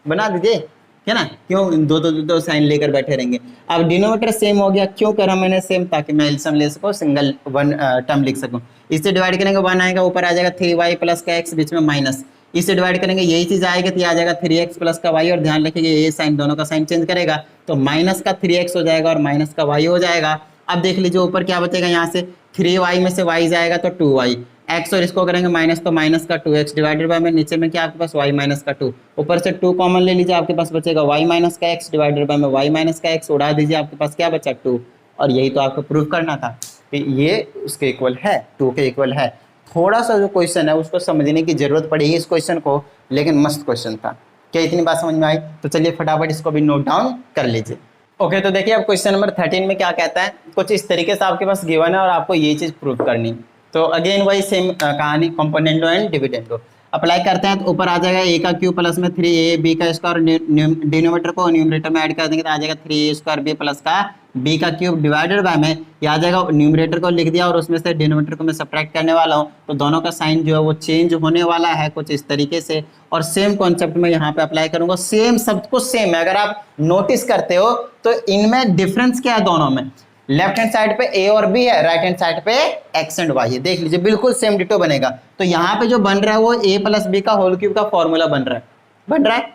बना दीजिए, है ना। क्यों दो साइन लेकर बैठे रहेंगे। अब डिनोमिनेटर सेम हो गया, क्यों करा मैंने सेम, ताकि मैं एलसीएम ले सकूँ, सिंगल वन टर्म लिख सकूँ। इससे डिवाइड करेंगे 1 आएगा, ऊपर आ जाएगा 3y प्लस का x, बीच में माइनस। इससे डिवाइड करेंगे यही चीज आएगा तो आ जाएगा 3x प्लस का y, और ध्यान रखिए ये साइन दोनों का साइन चेंज करेगा तो माइनस का 3x हो जाएगा और माइनस का y हो जाएगा। अब देख लीजिए ऊपर क्या बचेगा, यहाँ से 3y में से y जाएगा तो 2y, x और इसको करेंगे माइनस तो माइनस का 2x डिवाइडेड बाय में नीचे में क्या आपके पास y माइनस का 2, ऊपर से 2 कॉमन ले लीजिए, आपके पास बचेगा y माइनस का x डिवाइडेड बाय में y माइनस का x, उड़ा दीजिए, आपके पास क्या बचा 2। और यही तो आपको प्रूव करना था कि ये उसके इक्वल है, 2 के इक्वल है। थोड़ा सा जो क्वेश्चन है उसको समझने की जरूरत पड़ेगी इस क्वेश्चन को, लेकिन मस्त क्वेश्चन था। क्या इतनी बात समझ में आई? तो चलिए फटाफट इसको भी नोट डाउन कर लीजिए। ओके, तो देखिए अब क्वेश्चन नंबर 13 में क्या कहता है, कुछ इस तरीके से आपके पास गिवन है और आपको ये चीज प्रूव करनी। तो अगेन वही सेम कहानी, कंपोनेंडो एंड डिविडेंडो अप्लाई करते हैं। तो ऊपर आ जाएगा a का क्यूब प्लस में 3ab का स्क्वायर, डिनोमिनेटर को न्यूमरेटर में ऐड कर देंगे तो आ जाएगा 3a स्क्वायर b प्लस का b का क्यूब डिवाइडेड बाय में ये आ जाएगा, न्यूमरेटर को लिख दिया और उसमें से डिनोमिनेटर को मैं सब्ट्रैक्ट करने वाला हूँ, तो दोनों का साइन जो है वो चेंज होने वाला है कुछ इस तरीके से। और सेम कॉन्सेप्ट में यहाँ पे अप्लाई करूंगा, सेम सब कुछ सेम है। अगर आप नोटिस करते हो तो इनमें डिफरेंस क्या है, दोनों में लेफ्ट हैंड साइड पे a और b है, राइट हैंड साइड पे x एंड y है। देख लीजिए बिल्कुल सेम डिटो बनेगा। तो यहाँ पे जो बन रहा है वो a प्लस बी का होल क्यूब का फॉर्मूला बन रहा है।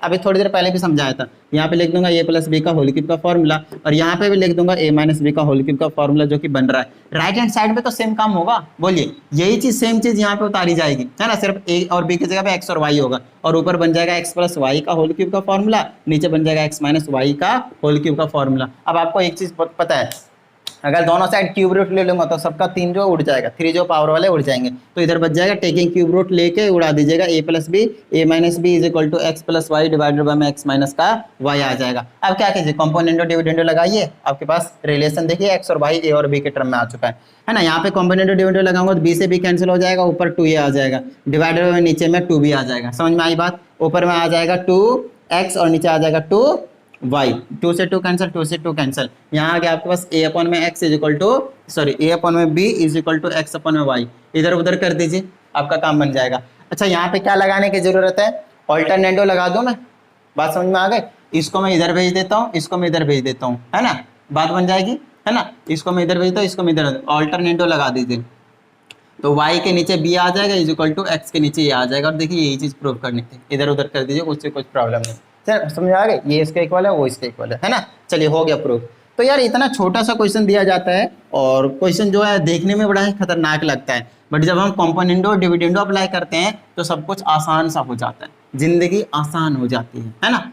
अभी थोड़ी देर पहले भी समझाया था। यहाँ पे लिख दूंगा a प्लस बी का होल क्यूब का फॉर्मूला और यहाँ पे भी लिख दूंगा a माइनस बी का होल क्यूब का फॉर्मूला जो कि बन रहा है। राइट हैंड साइड पे तो सेम काम होगा, बोलिए यही चीज सेम चीज यहाँ पे उतारी जाएगी, है ना। सिर्फ a और b की जगह पे x और y होगा और ऊपर बन जाएगा x प्लस वाई का होल क्यूब का फॉर्मूला, नीचे बन जाएगा x माइनस वाई का होल क्यूब का फॉर्मूला। अब आपको एक चीज पता है, अगर दोनों साइड क्यूब रूट ले लूंगा तो सबका 3 जो उड़ जाएगा, 3 जो पावर वाले उड़ जाएंगे, तो इधर बच जाएगा टेकिंग क्यूब रूट लेके उड़ा दीजिएगा a plus b, a minus b is equal to x plus y divided by में x माइनस का y आ जाएगा। अब क्या कीजिए, कंपोनेंडो डिविडेंडो लगाइए, आपके पास रिलेशन देखिए x और y a और b के टर्म में आ चुका है ना। यहाँ पे कंपोनेंडो डिविडेंडो लगाऊंगा तो b से b कैंसिल हो जाएगा, ऊपर 2a आ जाएगा डिवाइडेड बाय नीचे में 2b आ जाएगा। समझ में आई बात? ऊपर में आ जाएगा 2x और नीचे आ जाएगा 2y, 2 से 2 कैंसिल, 2 से 2 कैंसिल। यहाँ आ गया आपके पास a अपॉन में x is equal to a upon में b is equal to x upon में y, इधर उधर कर दीजिए, आपका काम बन जाएगा। अच्छा यहाँ पे क्या लगाने की जरूरत है, ऑल्टरनेटो लगा दो मैं, बात समझ में आ गई। इसको मैं इधर भेज देता हूँ, इसको मैं इधर भेज देता हूँ, है ना, बात बन जाएगी, है ना। इसको मैं इधर भेजता हूँ, इसको मैं इधर, ऑल्टरनेटो लगा दीजिए तो y के नीचे b आ जाएगा इज इक्वल टू x के नीचे ये आ जाएगा। और देखिए यही चीज प्रूव करनी थी, इधर उधर कर दीजिए, उससे कुछ प्रॉब्लम नहीं। चल समझ आ गए, ये इसके इक्वल है वो इसके इक्वल है ना। चलिए हो गया प्रूफ। तो यार इतना छोटा सा क्वेश्चन दिया जाता है और क्वेश्चन जो है देखने में बड़ा ही खतरनाक लगता है, बट जब हम कंपोनेंडो और डिविडेंडो अप्लाई करते हैं तो सब कुछ आसान सा हो जाता है, जिंदगी आसान हो जाती है ना,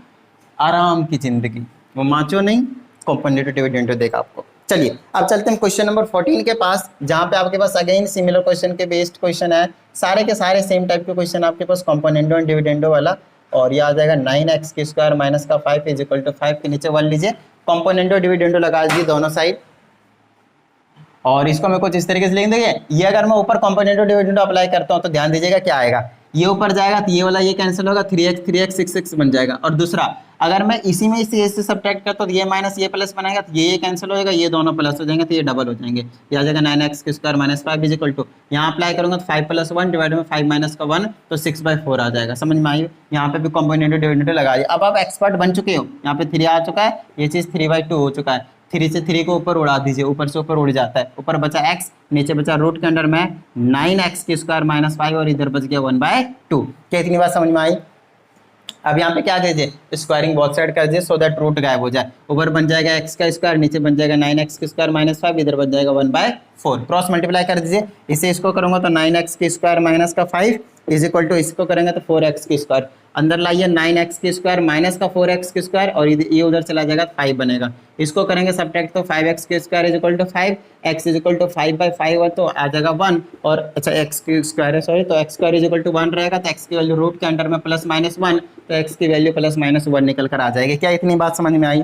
आराम की जिंदगी। वो माचो नहीं, कंपोनेंडो डिविडेंडो देगा आपको। चलिए अब चलते हैं क्वेश्चन नंबर 14 के पास, जहाँ पे आपके पास अगेन सिमिलर क्वेश्चन के बेस्ड क्वेश्चन है, सारे के सारे सेम टाइप के क्वेश्चन आपके पास कंपोनेंडो एंड डिविडेंडो वाला। और ये आ जाएगा 9x की स्क्वायर माइनस का 5 इज इक्वल टू 5 के नीचे 1 लीजिए, कंपोनेंडो डिविडेंडो लगा दीजिए दोनों साइड। और इसको मैं कुछ इस तरीके से लिख देंगे, ये अगर मैं ऊपर कंपोनेंडो डिविडेंडो अप्लाई करता हूँ तो ध्यान दीजिएगा क्या आएगा, ये ऊपर जाएगा तो ये वाला ये कैंसिल होगा, 3x 6x बन जाएगा। और दूसरा अगर मैं इसी में इसी से सब्ट्रैक्ट करता हूँ तो ये माइनस ये प्लस बनाएगा तो ये कैंसिल हो जाएगा, ये दोनों प्लस हो जाएंगे तो ये डबल हो जाएंगे, ये आ जाएगा 9x² minus 5 is equal to, यहाँ अप्लाई करूंगा तो 5 + 1 डिवाइड में 5 माइनस का 1 तो 6/4 आ जाएगा। समझ में आई? यहाँ पे भी कॉम्पोनेंट डिविडेंड लगा दिया। अब आप एक्सपर्ट बन चुके हो, यहाँ पे 3 आ चुका है, ये चीज 3/2 हो चुका है। 3 से 3 को ऊपर उड़ा दीजिए, ऊपर से ऊपर उड़ जाता है, ऊपर बचा x, नीचे बचा रूट के अंडर में 9x² माइनस 5 और इधर बच गया 1/2। क्या इतनी बात समझ में आई? अब यहाँ पे क्या कीजिए, स्क्वायरिंग बोथ साइड कर दीजिए सो दैट रूट गायब हो जाए। ऊपर बन जाएगा x², नीचे बन जाएगा 9x² माइनस 5, इधर बन जाएगा 1/4। क्रॉस मल्टीप्लाई कर दीजिए, इसे इसको करूंगा तो 9x² माइनस का 5 इज इक्वल टू, इसको करेंगे तो 4x²। अंदर लाइए 9x² माइनस का 4x² और ये उधर चला जाएगा 5 बनेगा। इसको करेंगे सब्ट्रैक्ट तो 5x² is equal to 5, x is equal to 5/5 तो आ जाएगा 1 और अच्छा x² है सॉरी, तो x² इज इक्वल टू 1 रहेगा तो x की वैल्यू रूट के अंडर में +-1 तो x की वैल्यू +-1 निकल कर आ जाएगी। क्या इतनी बात समझ में आई?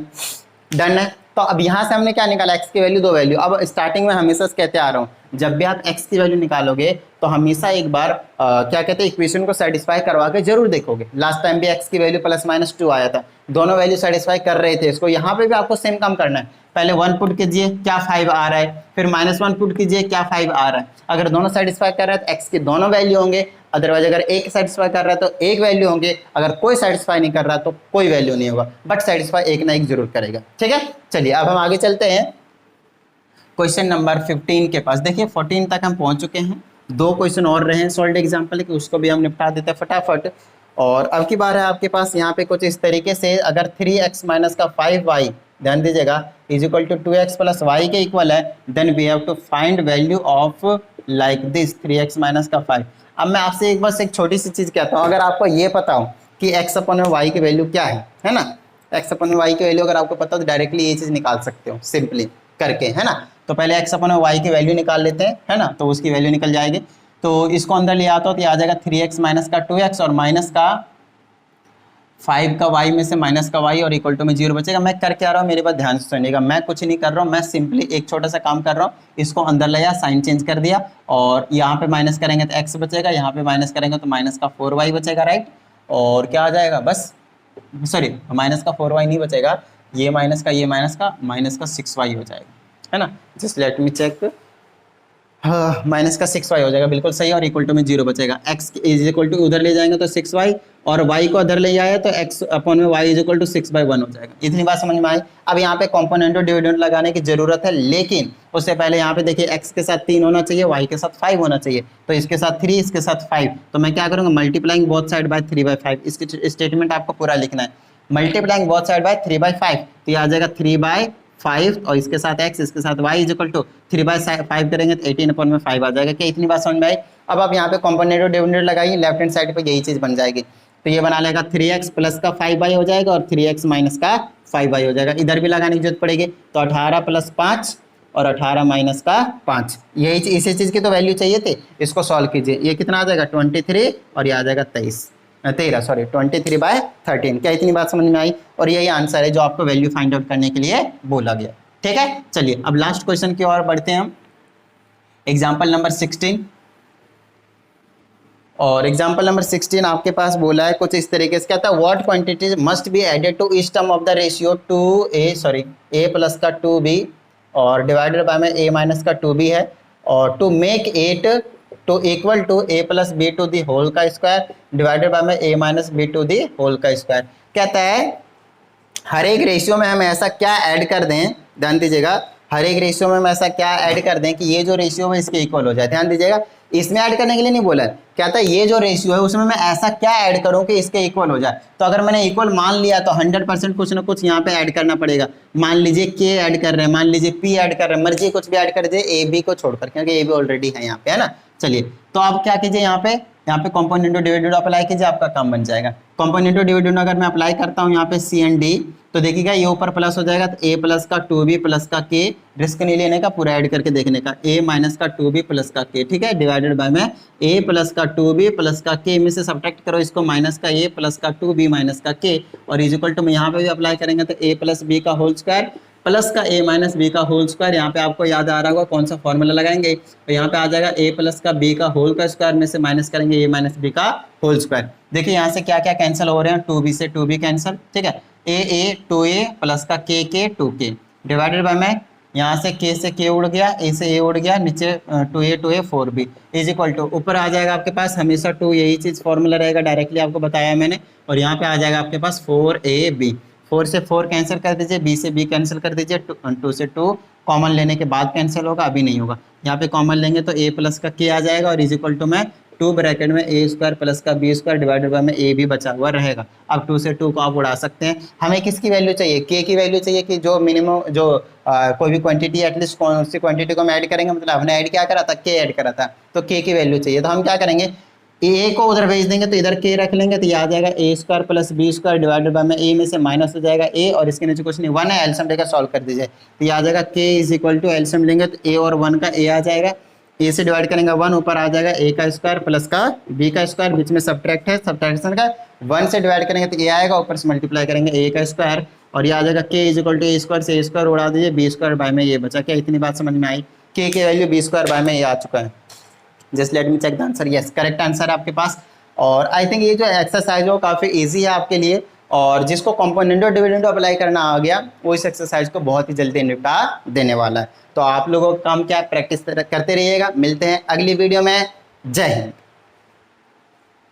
डन है। तो अब यहाँ से हमने क्या निकाला, x की वैल्यू 2 वैल्यू। अब स्टार्टिंग में हमेशा कहते आ रहा हूँ, जब भी आप x की वैल्यू निकालोगे तो हमेशा एक बार क्या कहते हैं इक्वेशन को सेटिस्फाई करवा के जरूर देखोगे। लास्ट टाइम भी x की वैल्यू +-2 आया था, दोनों वैल्यू सेटिस्फाई कर रहे थे इसको। यहाँ पे भी आपको सेम काम करना है, पहले 1 पुट कीजिए क्या 5 आ रहा है, फिर -1 पुट कीजिए क्या 5 आ रहा है। अगर दोनों सेटिस्फाई कर रहा है तो x की दोनों वैल्यू होंगे, अदरवाइज अगर एक सेटिस्फाई कर रहा है तो एक वैल्यू होंगे, अगर कोई सेटिस्फाई नहीं कर रहा तो कोई वैल्यू नहीं होगा, बट सेटिस्फाई एक ना एक जरूर करेगा। ठीक है, चलिए अब हम आगे चलते हैं क्वेश्चन नंबर 15 के पास। देखिए 14 तक हम पहुंच चुके हैं, 2 क्वेश्चन और रहे हैं सॉल्व एग्जाम्पल के, उसको भी हम निपटा देते हैं फटाफट। और अब की बार है आपके पास यहाँ पे कुछ इस तरीके से, अगर 3x माइनस का 5y ध्यान दीजिएगा is equal to 2x + y के इक्वल है, then we have to find value of like this 3x minus का 5। अब मैं आपसे एक बस एक छोटी सी चीज कहता हूँ, अगर आपको ये पता हो कि x/y की वैल्यू क्या है ना, x/y की वैल्यू अगर आपको पता हो तो डायरेक्टली ये चीज निकाल सकते हो सिंपली करके, है ना। तो पहले x/y की वैल्यू निकाल लेते हैं, है ना, तो उसकी वैल्यू निकल जाएगी। तो इसको अंदर ले आता हो तो ये आ जाएगा 3x माइनस का 2x और माइनस का 5 का y में से माइनस का y और इक्वल टू में 0 बचेगा। मैं कर क्या रहा हूँ मेरे पास ध्यान से सुनिएगा, मैं कुछ नहीं कर रहा हूँ, मैं सिंपली एक छोटा सा काम कर रहा हूँ, इसको अंदर ले आया, साइन चेंज कर दिया और यहाँ पे माइनस करेंगे तो x बचेगा, यहाँ पे माइनस करेंगे तो माइनस का 4y बचेगा, राइट। और क्या आ जाएगा, बस सॉरी माइनस का 4y नहीं बचेगा, ये माइनस का माइनस का 6y हो जाएगा, है ना। जस्ट लेट मी चेक, हाँ माइनस का 6y हो जाएगा, बिल्कुल सही, और इक्वल टू में 0 बचेगा। x इज इक्वल टू उधर ले जाएंगे तो 6y और y को उधर ले आया तो x/y इज इक्वल टू 6/1 हो जाएगा। इतनी बात समझ में आई। अब यहाँ पे कॉम्पोनेंट और डिविडेंड लगाने की जरूरत है, लेकिन उससे पहले यहाँ पे देखिए x के साथ 3 होना चाहिए, y के साथ 5 होना चाहिए, तो इसके साथ 3 इसके साथ 5, तो मैं क्या करूँगा मल्टीप्लाइंग बोथ साइड बाय 3/5। इसकी स्टेटमेंट आपको पूरा लिखना है, मल्टीप्लाइंग बोथ साइड बाय 3/5, तो ये आ जाएगा 3/5 और इसके साथ x इसके साथ y इज इक्वल टू 3/5 करेंगे तो 18/5 आ जाएगा। क्या इतनी बात समझ में आई। अब आप यहाँ पे कॉम्पोनेंट और डिविडेंड लगाइए, लेफ्ट हैंड साइड पे यही चीज बन जाएगी, तो ये बना लेगा 3x प्लस का 5y हो जाएगा और 3x माइनस का 5y हो जाएगा। इधर भी लगाने की जरूरत पड़ेगी, तो 18 + 5 और 18 माइनस का 5, यही इसी चीज की तो वैल्यू चाहिए थे। इसको सॉल्व कीजिए, ये कितना आ जाएगा 23 और ये आ जाएगा 13 सॉरी 23/13। क्या इतनी बात समझ में आई। और यही आंसर है जो आपको वैल्यू फाइंड आउट करने के लिए बोला गया। ठीक है, चलिए अब लास्ट क्वेश्चन की ओर बढ़ते हैं हम, एग्जाम्पल नंबर 16। और एग्जाम्पल नंबर 16 आपके पास बोला है कुछ इस तरीके से, कहता है what quantities must be added to each term of the ratio a plus का 2b और डिवाइडेड बाय में a माइनस का 2b है, और to make it to equal to a plus b to the whole का square divided by में a minus b to the whole का square. कहता है हर एक रेशियो में हम ऐसा क्या ऐड कर दें, ध्यान दीजिएगा, हर एक रेशियो में हम ऐसा क्या ऐड कर दें कि ये जो रेशियो है इसके इक्वल हो जाए। ध्यान दीजिएगा, इसमें ऐड करने के लिए नहीं बोला है, कहता है ये जो रेशियो है उसमें मैं ऐसा क्या ऐड करूं कि इसके इक्वल हो जाए। तो अगर मैंने इक्वल मान लिया तो 100% कुछ ना कुछ यहाँ पे ऐड करना पड़ेगा। मान लीजिए k ऐड कर रहे हैं, मान लीजिए p ऐड कर रहे हैं, मर्जी कुछ भी ऐड कर दीजिए a b को छोड़कर, क्योंकि a b ऑलरेडी है यहाँ पे, है ना। चलिए तो आप क्या कीजिए, यहाँ पे कॉम्पोनेंट और डिविडेंड अप्लाई कीजिए, आपका काम बन जाएगा। कॉम्पोनेंट और डिविडेंड अगर मैं अप्लाई करता हूँ यहाँ पे c एंड d, तो देखिएगा ये ऊपर प्लस हो जाएगा तो a प्लस का 2b प्लस का k, रिस्क नहीं लेने का, पूरा ऐड करके देखने का, a माइनस का 2b प्लस का k, ठीक है, डिवाइडेड बाय में a प्लस का 2b प्लस का k में से सब्ट्रैक्ट करो इसको, माइनस का a प्लस का 2b माइनस का k और इज इक्वल टू में यहाँ पे भी अप्लाई करेंगे तो a प्लस b का होल स्क्वायर प्लस का a माइनस बी का होल स्क्वायर, यहाँ पे आपको याद आ रहा होगा कौन सा फॉर्मूला लगाएंगे, तो यहाँ पे आ जाएगा a प्लस का b का होल का स्क्वायर में से माइनस करेंगे a माइनस b का होल स्क्वायर। देखिए यहाँ से क्या क्या कैंसिल हो रहे हैं, 2b से 2b कैंसिल, ठीक है, a 2a प्लस का k 2k डिवाइडेड बाय में यहाँ से k से k उड़ गया, a से a उड़ गया, नीचे 2a 4b is equal to ऊपर आ जाएगा आपके पास हमेशा 2, यही चीज फॉर्मूला रहेगा, डायरेक्टली आपको बताया मैंने, और यहाँ पे आ जाएगा आपके पास 4ab, 4 से 4 कैंसिल कर दीजिए, b से b कैंसिल कर दीजिए, 2 से 2 कॉमन लेने के बाद कैंसिल होगा, अभी नहीं होगा, यहाँ पे कॉमन लेंगे तो a प्लस का k आ जाएगा और इज इक्वल टू में 2 ब्रैकेट में a स्क्वायर प्लस का b स्क्वायर डिवाइडेड बाय में a भी बचा हुआ रहेगा। अब 2 से 2 को आप उड़ा सकते हैं। हमें किसकी वैल्यू चाहिए, k की वैल्यू चाहिए कि जो मिनिमम जो कोई भी क्वांटिटी एटलीस्ट कौन सी क्वांटिटी को हम ऐड करेंगे, मतलब हमने ऐड क्या करा था, k ऐड करा था, तो k की वैल्यू चाहिए, तो हम क्या करेंगे, a को उधर भेज देंगे तो इधर k रख लेंगे, तो ये आ जाएगा a square plus b square divided by में a में से माइनस हो जाएगा a और इसके नीचे कुछ नहीं 1 है, एलसीएम लेकर सॉल्व कर दीजिए, तो ये आ जाएगा k is equal to LCM लेंगे तो a और 1 का a आ जाएगा, a से डिवाइड करेंगे 1, ऊपर आ जाएगा a का स्क्वायर प्लस का b का स्क्वायर, बीच में सब्ट्रैक्ट है, सब्ट्रैक्शन का 1 से डिवाइड करेंगे तो a आएगा, ऊपर से मल्टीप्लाई करेंगे a का स्क्वायर और ये आ जाएगा k is equal to a square से a स्क्वायर उड़ा दीजिए, b स्क्वायर बाय में ये बचा, क्या इतनी बात समझ में आई, k की वैल्यू b स्क्वायर बाय में ये आ चुका है। Just let me check the answer, yes correct answer आपके पास। और आई थिंक ये जो एक्सरसाइज है वो काफ़ी ईजी है आपके लिए, और जिसको कंपोनेंट और डिविडेंड अप्लाई करना आ गया वो इस एक्सरसाइज को बहुत ही जल्दी निपटा देने वाला है। तो आप लोगों का काम क्या, प्रैक्टिस करते रहिएगा। मिलते हैं अगली वीडियो में। जय हिंद।